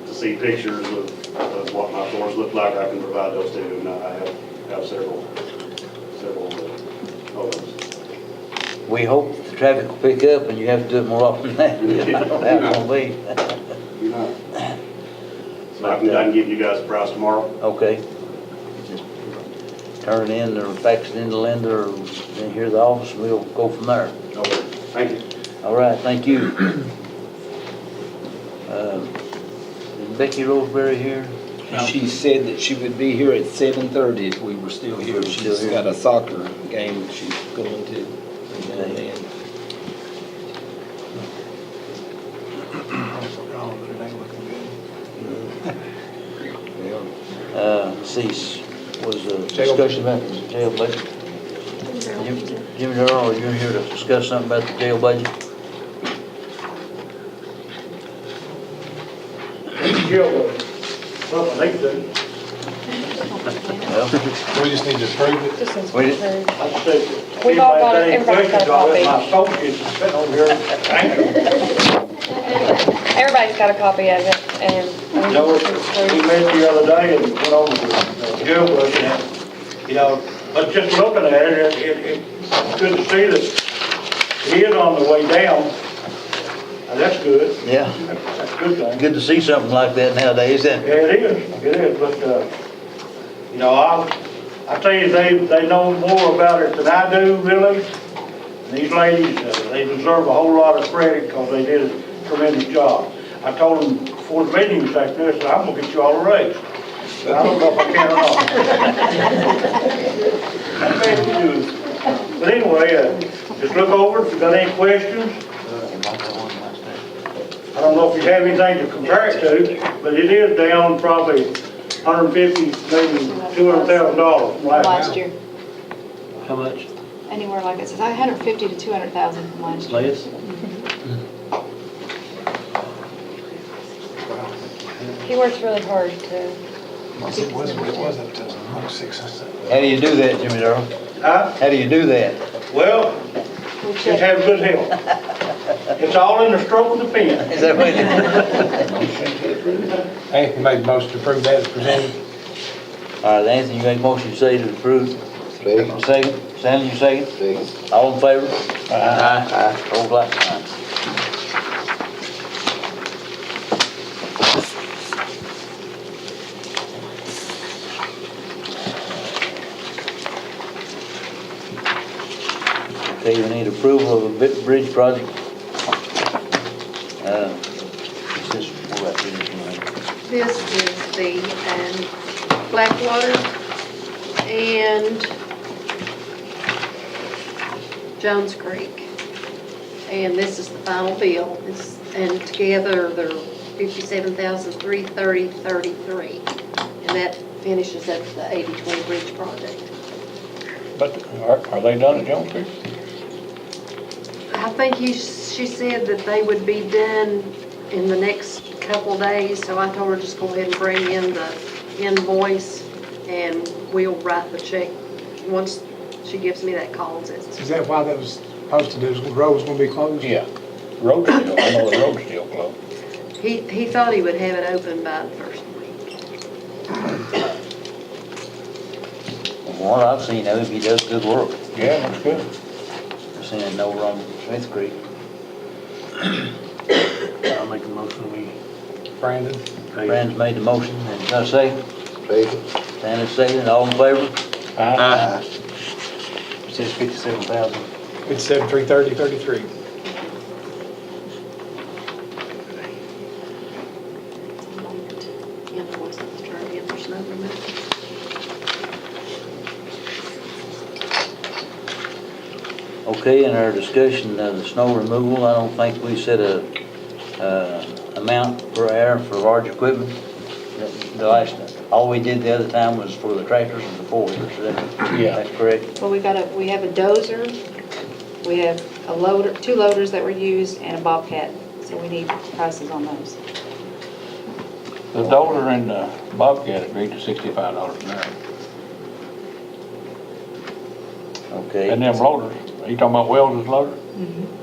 to see pictures of what my floors look like, I can provide those too, and I have several photos. We hope the traffic will pick up and you have to do it more often than that. I don't know how it's gonna be. So I can give you guys a price tomorrow. Okay. Just turn it in or fax it into Linda or in here at the office, and we'll go from there. Okay, thank you. All right, thank you. Is Becky Roseberry here? She said that she would be here at 7:30 if we were still here. Still She's here. got a soccer game that she's going to. And then Was a discussion about the jail budget? Jimmy Darrell, are you here to discuss something about the jail budget? Well, we just need to approve it. Just since We we did- approved. We've all got it, everybody's got a copy. Everybody's got a copy of it, and. We met the other day and went over the jail budget, and, but just looking at it, it's good to see that it is on the way down. That's good. Yeah, That's a good thing. good to see something like that nowadays, isn't it? Yeah, it is, but, you know, I tell you, they know more about it than I do, really. These ladies, they deserve a whole lot of credit because they did a tremendous job. I told them before the meeting was like this, I'm gonna get you all a raise. I don't know if I can or not. Maybe we do. But anyway, just look over it if you've got any questions. I don't know if you have anything to compare it to, but it is down probably 150, maybe $200,000 from Last year, How much? anywhere like it says 150 to 200,000 from last year. Less? He works really hard to. It was up to 6 or 7. How do you do that, Jimmy Darrell? Huh? How do you do that? Well, just have good health. It's all in the stroke of the pen. Is that what it is? Anthony made the motion to approve that as presented. All right, Anthony, you make motion to say to approve. Second. Second, Sanders, you second? Second. All in favor? Aye. Hold like sign. Okay, we need approval of a bridge project. This is what I did. This is the Blackwater and Jones Creek. And this is the final bill. And together they're $57,330.33. And that finishes up the 80/20 bridge project. But are they done at Jones Creek? I think she said that they would be done in the next couple days, so I told her just go ahead and bring in the invoice and we'll write the check once she gives me that call. Is that why that was posted, the road was gonna be closed? Yeah. Road's still, I know the road's still closed. He thought he would have it open by the first week. From what I've seen of him, he does good work. Yeah, looks good. I've seen it no wrong with Smith Creek. I'll make a motion, we Brandon? Brandon's made the motion, and got a second? Second. Sanders second, all in favor? Aye. It says 57,000. It's 7330.33. Invoice, let's try again for snow removal. Okay, in our discussion of the snow removal, I don't think we set a amount per hour for large equipment. All we did the other time was for the tractors and the four-wheelers, Yeah. that's correct? Well, we have a dozer, we have a loader, 2 loaders that were used, and a Bobcat, so we need prices on those. The Dozer and the Bobcat agreed to $65 an hour. Okay. And them loaders, are you talking about Wells' loader?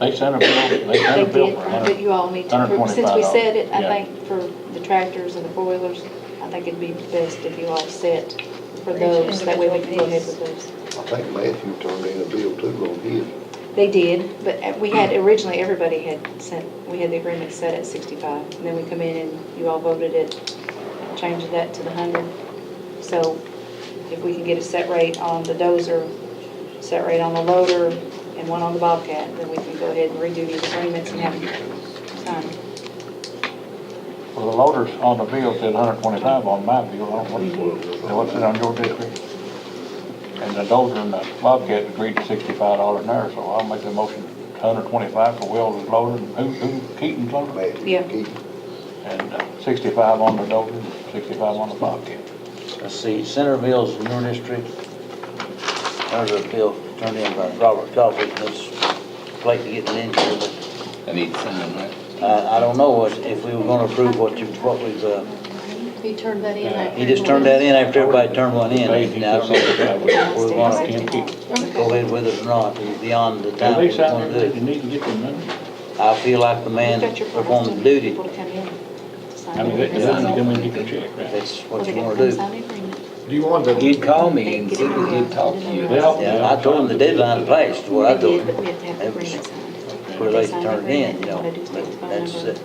They sent a bill, They for did, but you all need to approve, since we said it, I Yeah. think for the tractors and the four-wheelers, I think it'd be best if you all set for those, that way we can go ahead with those. I think Matthew turned in a bill too on his. They did, but we had, originally, everybody had sent, we had the agreement set at 65, and then we come in and you all voted it, changed that to the 100. So if we can get a set rate on the dozer, set rate on the loader, and one on the Bobcat, then we can go ahead and redo these agreements and have them signed. Well, the loaders on the bill said 125 on my bill, I don't know what's it on your district? And the Dozer and the Bobcat agreed to $65 an hour, so I'll make the motion 125 for Wells' loader, and who, Keaton's loader? Matthew Yeah. Keaton. And 65 on the Dozer, and 65 on the Bobcat. Let's see, Centerville's in your district. There's a bill turned in by Robert Coffey, it's late to get it in here, but I need to sign, right? I don't know if we were gonna approve what we've, He turned that in after. he just turned that in after everybody turned one in. He Now, I don't know if we wanna Can't keep. go ahead with it or not, it's beyond the Have time they we signed wanna do it, it. you need to get them money. I feel like the man You've got your performing first duty, people to come in to sign I mean, they the need to agreement. come in and get their check, if right? that's Well, what they you gotta wanna come do. sign the agreement. Do you want to? He'd call me They and get see it if he'd talk to you. Yeah. Yeah, I told him the deadline passed, is what I They told did, but we him. have to have the agreement signed. Okay. where they turn it in, you know. That's,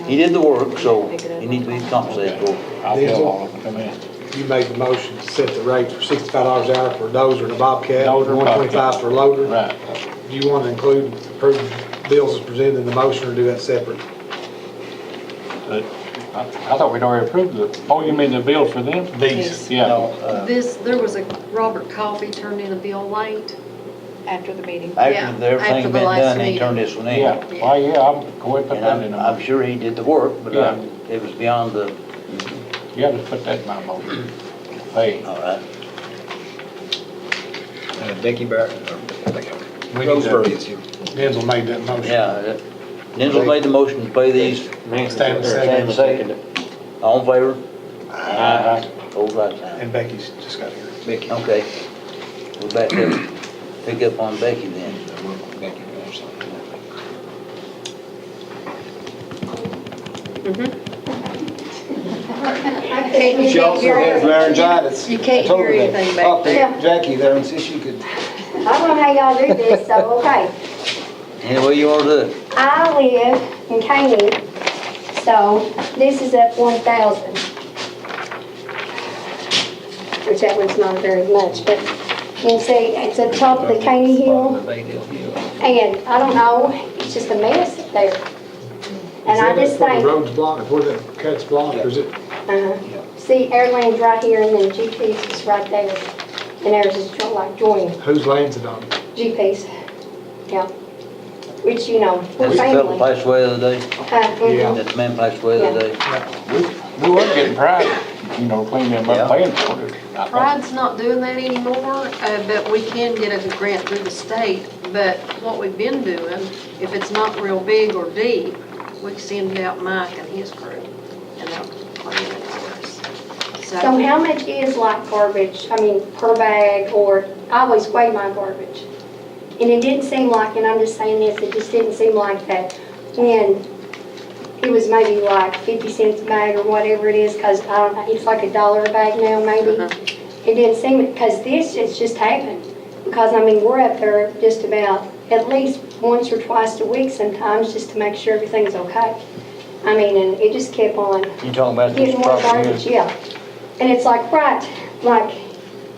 he did the work, so he needs to be compensated for it. I'll tell all of them, come in. You made the motion to set the rate for $65 an hour for a dozer and a bobcat, Dozer, $125 for a loader. Right. Do you want to include approved bills as presented in the motion or do that separate? But I thought we'd already approved the, oh, you mean the bills for them? These. Yeah. There was a Robert Coffey turned in a bill late. After the meeting. Yeah, After everything after had the been last done, he meeting. turned this one in. Yeah, why, yeah, I'm going to put And that in the I'm motion. sure he did the work, but Yeah. it was beyond the, Yeah, just put that in my motion. Hey. all right. Becky Barrett, we need to- Roseberry is here. Denzel made that motion. Yeah, Denzel made the motion to pay these. Stanley Stanley second. second. All in favor? Aye. Hold right sign. And Becky's just got here. Becky. Okay. We're back up, pick up on Becky then. Becky. She also has laryngitis. You can't I told her hear that. anything back Up there. there, Jackie there, and said she could. I don't know how y'all do this, so, okay. Any way you want to do it. I live in Caney, so this is at 1,000. Which that one's not very much, but you can see it's at the top of the Caney Hill. And I don't know, it's just a mess up there. And I just Where the think, road's blocked, where the cut's blocked, or is it? see, Airlane's right here and then GP's is right there. And theirs is like joining Whose land's it on? GP's, yeah. Which, you know, we're That fella family. passed away the other day. Yeah. That man passed away the other day. We were getting pride, you know, cleaning them Yeah. up, paying for it. I think. Pride's not doing that anymore, but we can get a grant through the state. But what we've been doing, if it's not real big or deep, we send out Mike and his crew, and they'll clean it for us. So how much is like garbage, I mean, per bag, or I always weigh my garbage. And it didn't seem like, and I'm just saying this, it just didn't seem like that when it was maybe like 50 cents a bag or whatever it is, because I don't know, it's like $1 a bag now maybe. It didn't seem, because this has just happened. Because I mean, we're up there just about at least once or twice a week sometimes just to make sure everything's okay. I mean, and it just kept on You talking about this getting more property garbage, here? yeah. And it's like, right, like,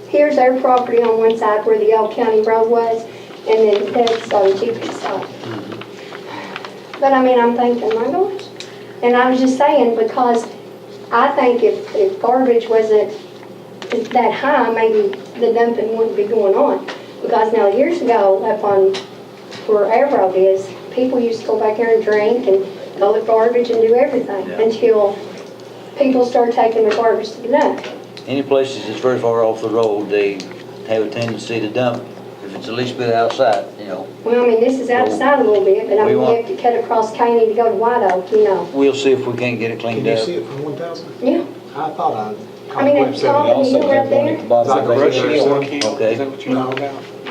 here's our property on one side where the old county road was, and then that's on GP side. But I mean, I'm thinking, my gosh. And I was just saying, because I think if garbage wasn't that high, maybe the dumping wouldn't be going on. Because now years ago, up on where our road is, people used to go back there and drink and go with garbage and do everything Yeah. until people started taking the garbage to the dump. Any places that's very far off the road, they have a tendency to dump, if it's the least bit outside, you know. Well, I mean, this is outside a little bit, but I We mean, you want- have to cut across Caney to go to White Oak, you know. We'll see if we can't get it Can cleaned you up. see it from 1,000? Yeah. I thought I mean, it's top of the hill right there. Like a brush hill. Okay. No,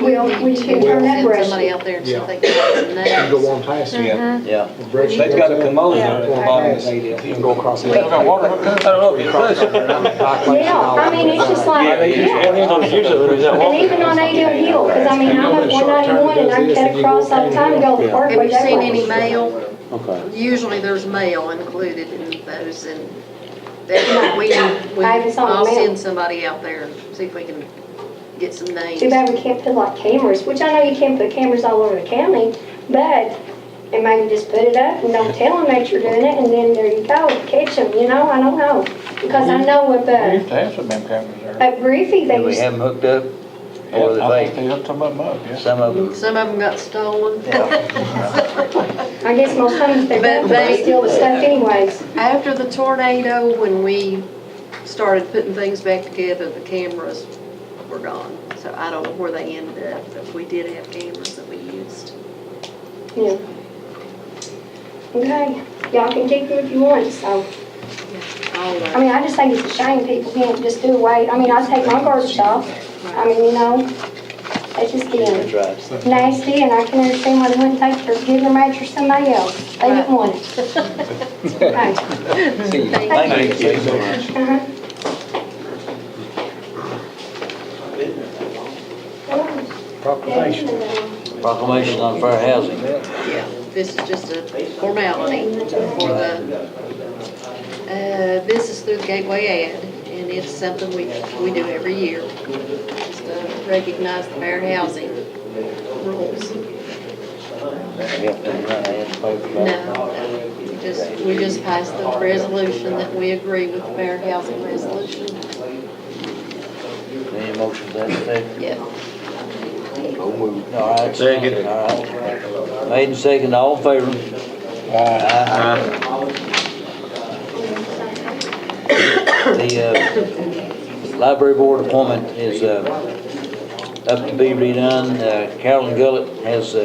Well, we just can turn that Send brush. somebody out there and see if Yeah. they can get some you names. can go on past it. Yeah. Brush They've got to come over Yeah. at the bottom of the You can go across it. Still got water hooked up? I don't know if you Across could. Yeah, I mean, it's just like, yeah. And even on Adel Hill, because I mean, I'm at 191 and I cut across all the time and go to the Have parkway you that seen way. any mail? Okay. Usually there's mail included in those, and that I haven't saw the I'll mail. send somebody out there and see if we can get some names. Too bad we can't put like cameras, which I know you can't put cameras all over the county, but, and maybe just put it up and don't tell them that you're doing it, and then there you go, catch them, you know, I don't know. Because I know with, We used to have some of them cameras there. at Griffey, they Do we used, have them hooked up? Or Yeah, are I they think they hooked some of them up, yeah. Some of them. Some of them got stolen. I guess most times they But don't, they they- steal the stuff anyways. After the tornado, when we started putting things back together, the cameras were gone. So I don't know where they ended up, but we did have cameras that we used. Yeah. Okay, y'all can keep them if you want, so. I mean, I just think it's a shame people can't just do away, I mean, I take my garbage off, I mean, you know, it's just getting That's right. nasty, and I can understand why they wouldn't take their, give their mattress to somebody else. They didn't want it. Right. Thank you so much. Uh-huh. Proclamation. Proclamation on fair housing. Yeah, this is just a formality for the, this is through the Gateway ad, and it's something we do every year, just to recognize the fair housing rules. We have to run ahead and vote for that. No, we just passed the resolution that we agree with the fair housing resolution. Any motion to that effect? Yeah. So moved. All right. Second. All right. Made and second, all in favor? The library board appointment is up to be redone. Carolyn Gullett has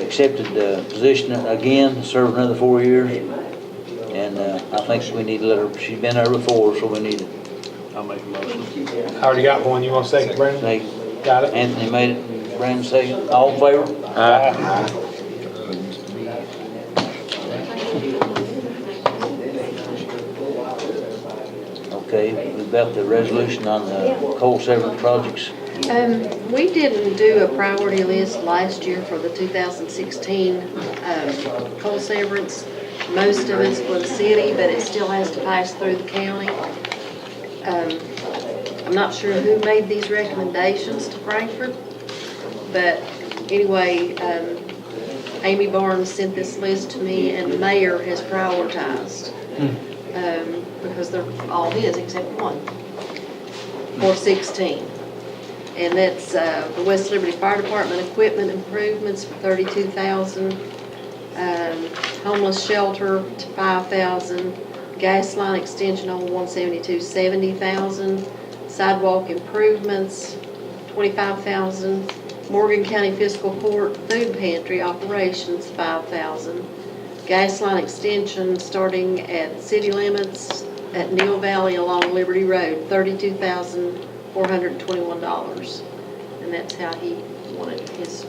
accepted the position again, served another 4 years. And I think we need to let her, she's been there before, so we need to I'll make a motion. I already got one. You want a second, Brandon? say, Got it? Anthony made it, Brandon second, all in favor? Okay, we've got the resolution on the coal severance projects. We didn't do a priority list last year for the 2016 coal severance. Most of it's for the city, but it still has to pass through the county. I'm not sure who made these recommendations to Frankfurt, but anyway, Amy Barnes sent this list to me, and the mayor has prioritized, because they're all his except one, for 16. And that's the West Liberty Fire Department equipment improvements for $32,000, homeless shelter to $5,000, gas line extension on 172, $70,000, sidewalk improvements, $25,000, Morgan County Fiscal Court food pantry operations, $5,000, gas line extension starting at city limits at Neal Valley along Liberty Road, $32,421. And that's how he wanted his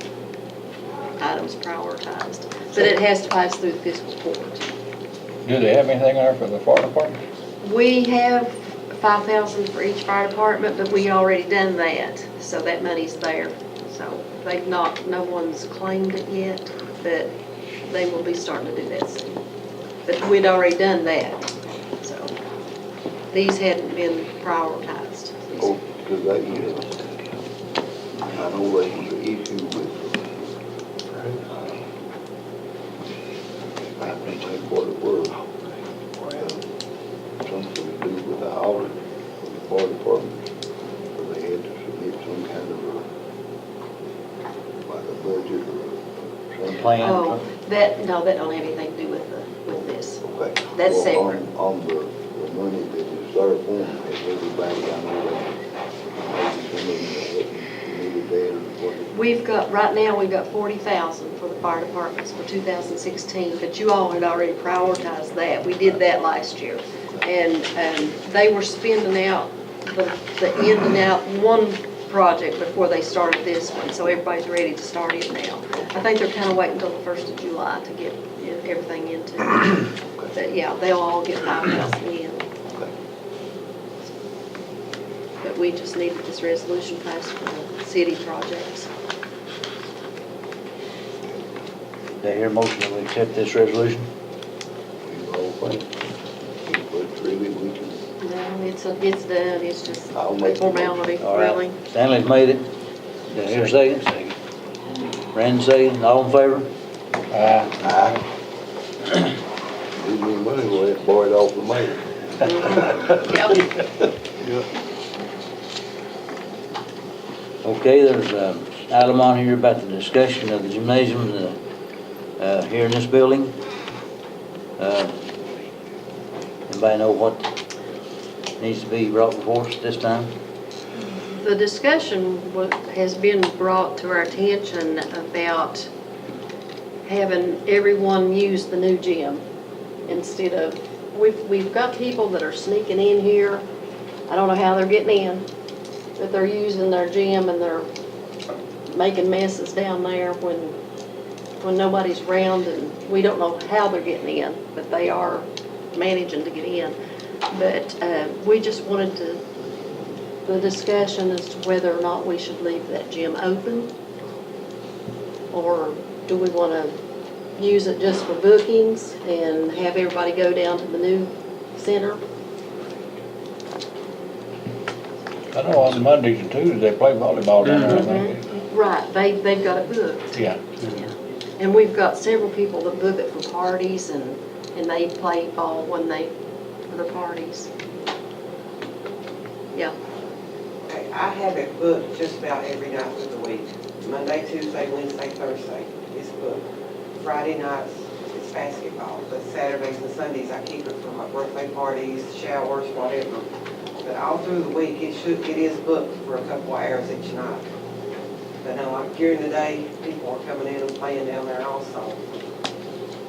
items prioritized. But it has to pass through the fiscal court. Do they have anything there for the fire department? We have $5,000 for each fire department, but we already done that, so that money's there. So they've not, no one's claimed it yet, but they will be starting to do that soon. But we'd already done that, so these hadn't been prioritized. Oh, because they, I know there was an issue with, I can't think what it was. Something to do with the audit for the fire department, where they had to submit some kind of like a budget or something. Plan. Oh, that don't have anything to do with this. Okay. That's Well, separate. On the money that is there for them, has everybody, I know that, maybe some of them needed that or what. We've got, right now, we've got $40,000 for the fire departments for 2016, but you all had already prioritized that. We did that last year. And they were spending out, the ending out one project before they started this one, so everybody's ready to start it now. I think they're kind of waiting until the 1st of July to get everything into it. But yeah, they'll all get $5,000 in. But we just needed this resolution passed for the city projects. Do I hear a motion that we accept this resolution? We all think, but really, we can, No, it's done, it's just I'll a make the motion. formality, All right. really. Stanley's made it. Do I hear a second? Brandon second, all in favor? leave me money, we'll have to borrow it off the mayor. Yep. Okay, there's an item on here about the discussion of the gymnasium here in this building. Anybody know what needs to be brought before us this time? The discussion has been brought to our attention about having everyone use the new gym instead of, we've got people that are sneaking in here. I don't know how they're getting in, but they're using their gym and they're making messes down there when nobody's around, and we don't know how they're getting in, but they are managing to get in. But we just wanted the discussion as to whether or not we should leave that gym open Or do we want to use it just for bookings and have everybody go down to the new center? I know on Mondays and Tuesdays, they play volleyball down there, I think. Right, they've got it booked. Yeah. And we've got several people that book it for parties and they play ball for the parties. Yeah. Okay, I have it booked just about every night of the week. Monday, Tuesday, Wednesday, Thursday is booked. Friday nights, it's basketball, but Saturdays and Sundays, I keep it for my birthday parties, showers, whatever. But all through the week, it is booked for a couple hours each night. But no, like during the day, people are coming in and playing down there also.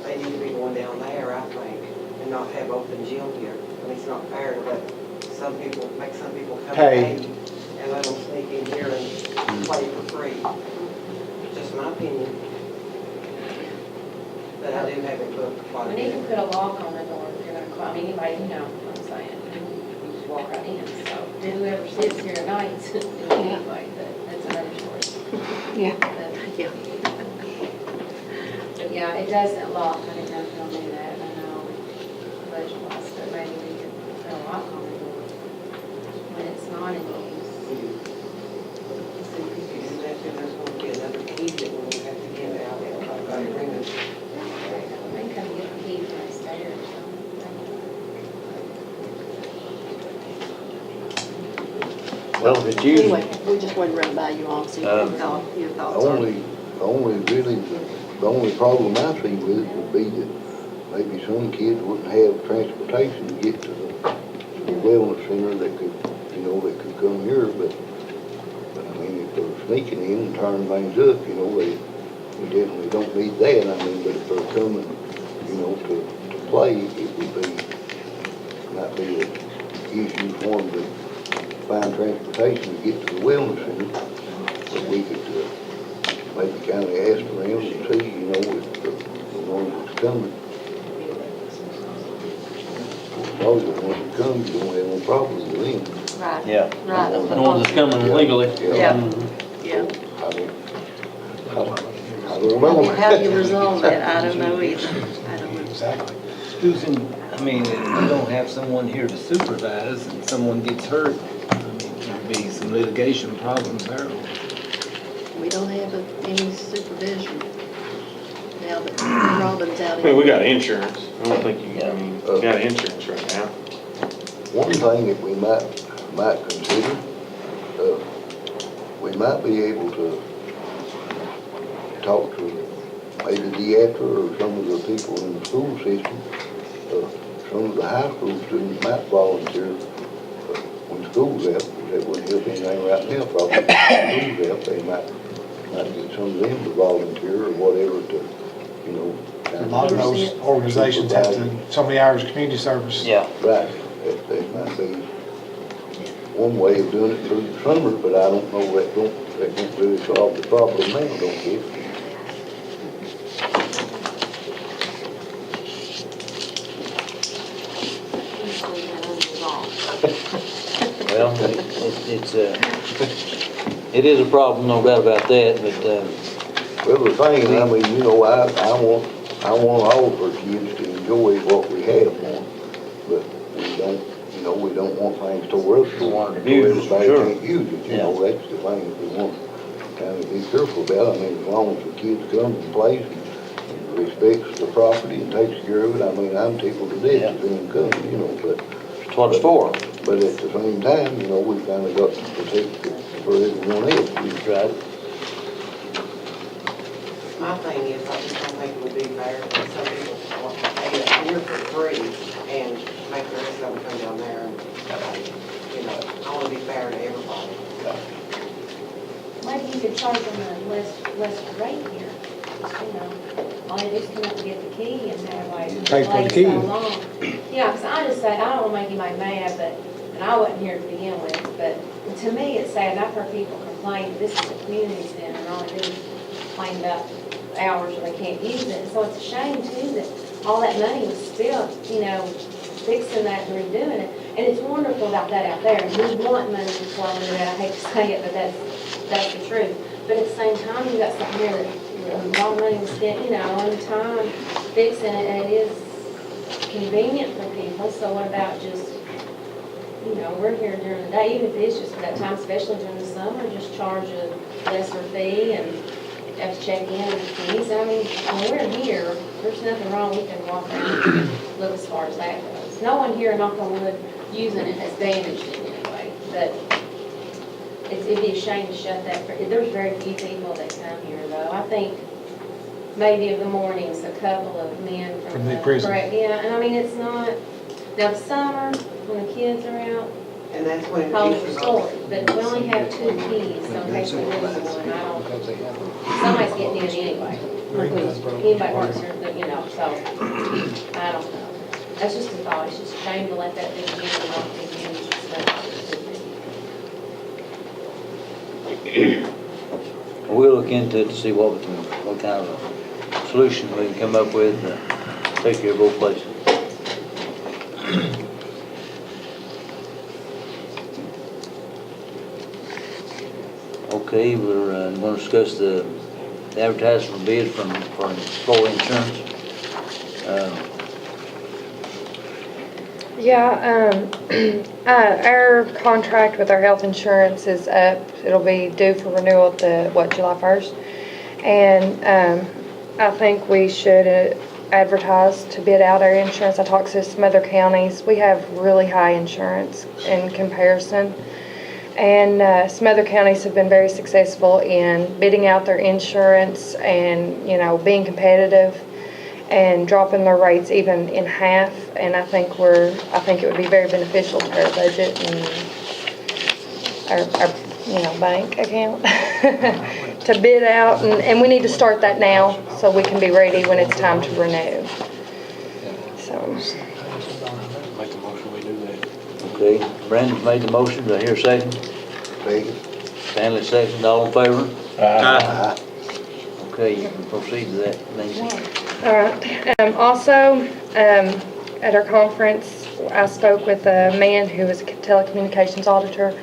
They need to be going down there, I think, and not have open gym here. I mean, it's not fair to let make some people come Pay. and let them sneak in here and play for free. Just my opinion. But I do have it booked quite a We need to bit. put a lock on the door if you're gonna call, I mean, anybody, you know what I'm saying, you just walk right in, so whoever sits here at night, anyway, but that's another story. Yeah. Yeah. But yeah, it doesn't lock, I didn't know if y'all knew that, I know, budget wise, but maybe we could put a lock on the door when it's not in use. See, if you do that, then there's going to be another key that we'll have to give out. I've got agreements. They come get the key from upstairs, so. Well, it's usually, Anyway, we just wanted to run by you all, see what your thoughts are. the only problem I see with it would be that maybe some kids wouldn't have transportation to get to the wellness center that could come here, but I mean, if they're sneaking in and turning things up, we definitely don't need that. I mean, but if they're coming, to play, it would might be an issue for them to find transportation to get to the wellness center. But we could maybe kind of ask around and see, if the ones that's coming. Those are the ones that come, you don't have no problem with them. Right. Yeah. Right. The ones that's coming legally. Yeah. Yeah. I don't know. How do you resolve that? I don't know either. I don't know. Exactly. Susan, I mean, if you don't have someone here to supervise and someone gets hurt, I mean, there'd be some litigation problems there. We don't have any supervision now that Robin's out. I mean, we got insurance. I don't think we got insurance right now. One thing that we might consider, we might be able to talk to maybe Deatra or some of the people in the school system. Some of the high school students might volunteer when school's out. That wouldn't help anything right now, probably. When school's out, they might get some of them to volunteer or whatever to, A lot of those organizations have so many hours of community service. Yeah. Right, that might be one way of doing it through the summer, but I don't know, that don't really solve the problem now, don't it? Well, it is a problem, no doubt about that, but, Well, the thing, I mean, I want all of our kids to enjoy what we have on, but we don't want things tore up. Don't want it so abused, everybody sure. can't use it, that's the thing that we want to kind of be careful about. I mean, as long as the kids come and plays and respects the property and takes care of it, I mean, I'm tickled to death to them coming, but. it's what it's for. But at the same time, we've kind of got to protect it for everyone else. Right. My thing is, I just don't think it would be fair for some people to want to pay it here for free and make the rest of them come down there and, I want to be fair to everybody. Maybe you could charge them a less rate here, all they do is come up and get the key and they're like, Pay for the wait key. so long. Yeah, because I just say, I don't want to make anybody mad, and I wasn't here to begin with, but to me, it's sad, and I've heard people complain, this is a community center, and all they do is complain about hours where they can't use it, so it's a shame too that all that money was spent, fixing that and redoing it, and it's wonderful about that out there, and we want money to flow into that, I hate to say it, but that's the truth. But at the same time, you got something here that A lot of money was spent, you know, on time fixing it, and it is convenient for people, so what about just, you know, we're here during the day, even if it's just for that time, especially during the summer, just charge a lesser fee and have to check in with the keys. I mean, when we're here, there's nothing wrong, we can walk around and look as far as that goes. No one here, knock on wood, using it has damaged it in any way, but it'd be a shame to shut that, there's very few people that come here though. I think maybe of the mornings, a couple of men From the prison. correct, yeah, and I mean, it's not, now the summer, when the kids are out, And that's when. whole story, but we only have 2 keys, so in case we lose one, somebody's getting in anyway. Anybody works here, but, you know, so, I don't know. That's just a thought, it's just a shame to let that be used and not be used, but. We'll look into it to see what kind of a solution we can come up with to take care of both places. Okay, we're going to discuss the advertising for bids for employee insurance. Our contract with our health insurance is up. It'll be due for renewal at July 1st. And I think we should advertise to bid out our insurance. I talked to some other counties. We have really high insurance in comparison. And some other counties have been very successful in bidding out their insurance and, you know, being competitive and dropping their rates even in half. And I think it would be very beneficial to our budget and our bank account to bid out. And we need to start that now so we can be ready when it's time to renew. So. Make a motion, we do that. Okay, Brandon's made the motion. Do I hear a second? Second. Stanley second. All in favor? Aye. Okay, you can proceed to that, Nancy. All right. Also, at our conference, I spoke with a man who is a telecommunications auditor.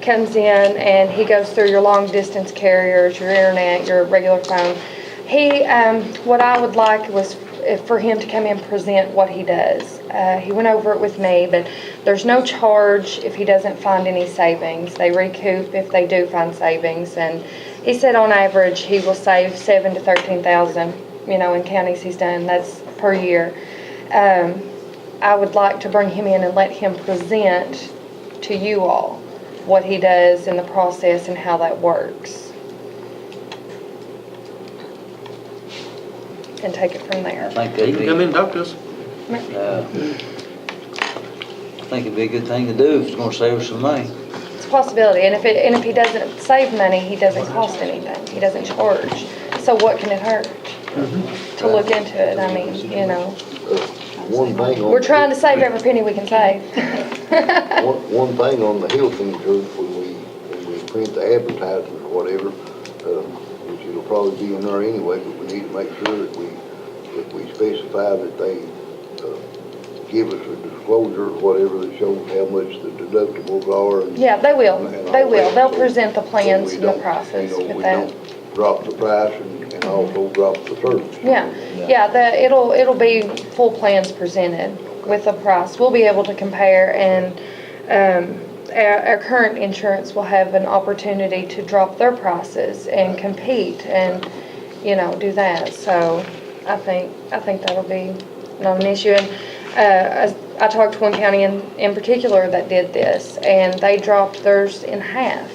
Comes in and he goes through your long distance carriers, your internet, your regular phone. What I would like was for him to come in and present what he does. He went over it with me, but there's no charge if he doesn't find any savings. They recoup if they do find savings, and he said on average he will save $7,000 to $13,000. You know, in counties he's done, that's per year. I would like to bring him in and let him present to you all what he does in the process and how that works. And take it from there. I think You can come in and talk to us. I think it'd be a good thing to do if it's going to save us some money. It's a possibility, and if he doesn't save money, he doesn't cost anything. He doesn't charge. So what can it hurt to look into it? I mean, you know. One thing on. We're trying to save every penny we can save. One thing on the health insurance, when we print the advertisement or whatever, which it'll probably be in there anyway, but we need to make sure that we specify that they give us a disclosure or whatever that shows how much the deductibles are. Yeah, they will. They will. They'll So present the plans we and the don't, prices you know, with we that. don't drop the price and also drop the service. Yeah, it'll be full plans presented with the price. We'll be able to compare, and our current insurance will have an opportunity to drop their prices and compete and, you know, do that. So I think that'll be not an issue. And I talked to one county in particular that did this, and they dropped theirs in half.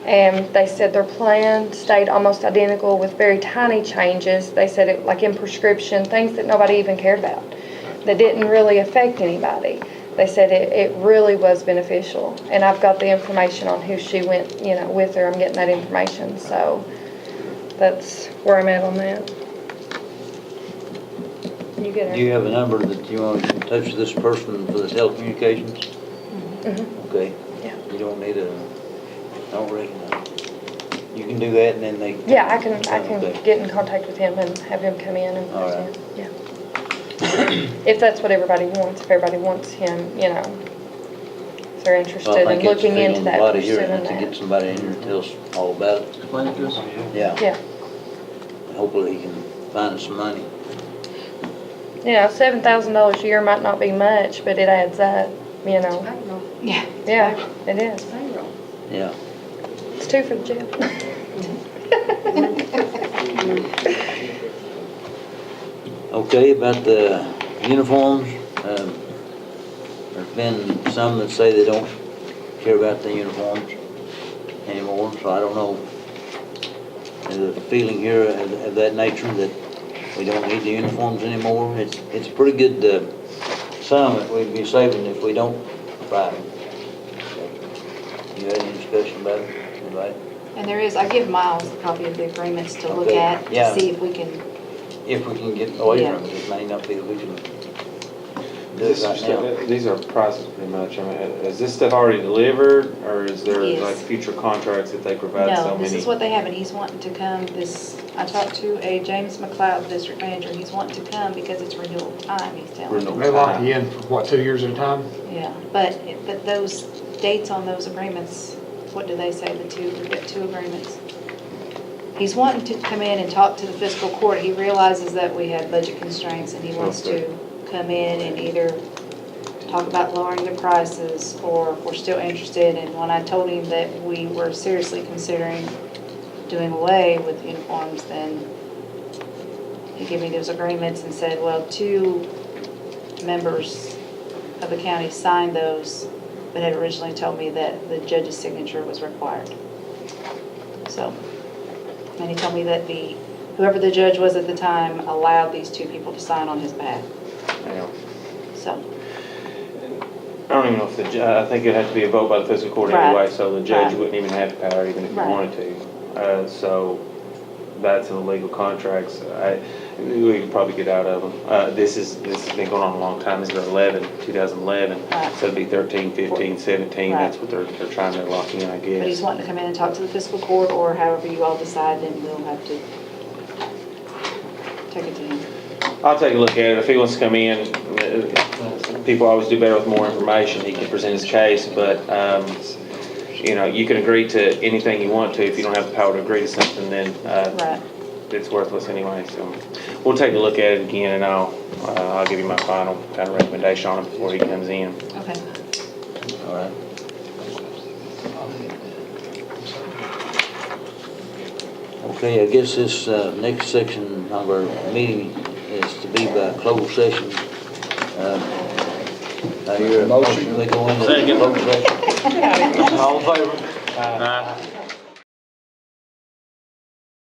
And they said their plan stayed almost identical with very tiny changes. They said it, like in prescription, things that nobody even cared about, that didn't really affect anybody. They said it really was beneficial. And I've got the information on who she went, you know, with her. I'm getting that information. So that's where I'm at on that. You get it. Do you have a number that you want to touch with this person for the telecommunications? Mm-hmm. Okay. Yeah. You don't need I don't reckon. You can do that and then they. Yeah, I can Okay. get in contact with him and have him come in and All right. present. Yeah. If that's what everybody wants, if everybody wants him, you know, if they're interested in looking into that, Body here, pursuing and to get that. somebody in here to tell us all about it. Explain it to us. Yeah. Yeah. hopefully he can find us some money. You know, $7,000 a year might not be much, but it adds up, you know. Yeah. Yeah, it is. Yeah. It's 2 for the jail. Okay, about the uniforms, there's been some that say they don't care about the uniforms anymore, so I don't know. There's a feeling here of that nature that we don't need the uniforms anymore. It's a pretty good sum that we'd be saving if we don't buy them. You had any discussion about it? Anybody? And there is, I give Miles a copy of the agreements to look Okay, at, yeah. to see if we can, If we can get away Yeah. from it, it may not be that we can do it right now. These are prices pretty much. I mean, is this stuff already delivered, or is there Yes. like future contracts that they provide so no, many? this is what they have, and he's wanting to come I talked to a James McLeod, district manager, he's wanting to come because it's renewal time, he's telling me. Renewal. They lock you in for, what, 2 years at a time? Yeah, but those dates on those agreements, what do they say, we've got 2 agreements. He's wanting to come in and talk to the fiscal court. He realizes that we have budget constraints and he wants to come in and either talk about lowering the prices or if we're still interested. And when I told him that we were seriously considering doing away with uniforms, then he gave me those agreements and said, well, 2 members of the county signed those, but had originally told me that the judge's signature was required. So. And he told me that whoever the judge was at the time allowed these 2 people to sign on his behalf. Yeah. So, I don't even know if I think it'd have to be a vote by the fiscal court Right. anyway, so the judge Right. wouldn't even have the power even if he Right. wanted to. So that's in the legal contracts. We could probably get out of them. This has been going on a long time. This is 2011. Right. So it'd be 13, 15, 17. Right. That's what they're trying to lock in, I guess. but he's wanting to come in and talk to the fiscal court, or however you all decide, then we'll have to take it to him. I'll take a look at it. If he wants to come in, people always do better with more information. He can present his case, but, you know, you can agree to anything you want to. If you don't have the power to agree to something, then Right. it's worthless anyway. So we'll take a look at it again, and I'll give you my final kind of recommendation on it before he comes in. Okay. All right. Okay, I guess this next section of our meeting is to be by closed session. I hear a motion, we go into closed session. All in favor? Aye.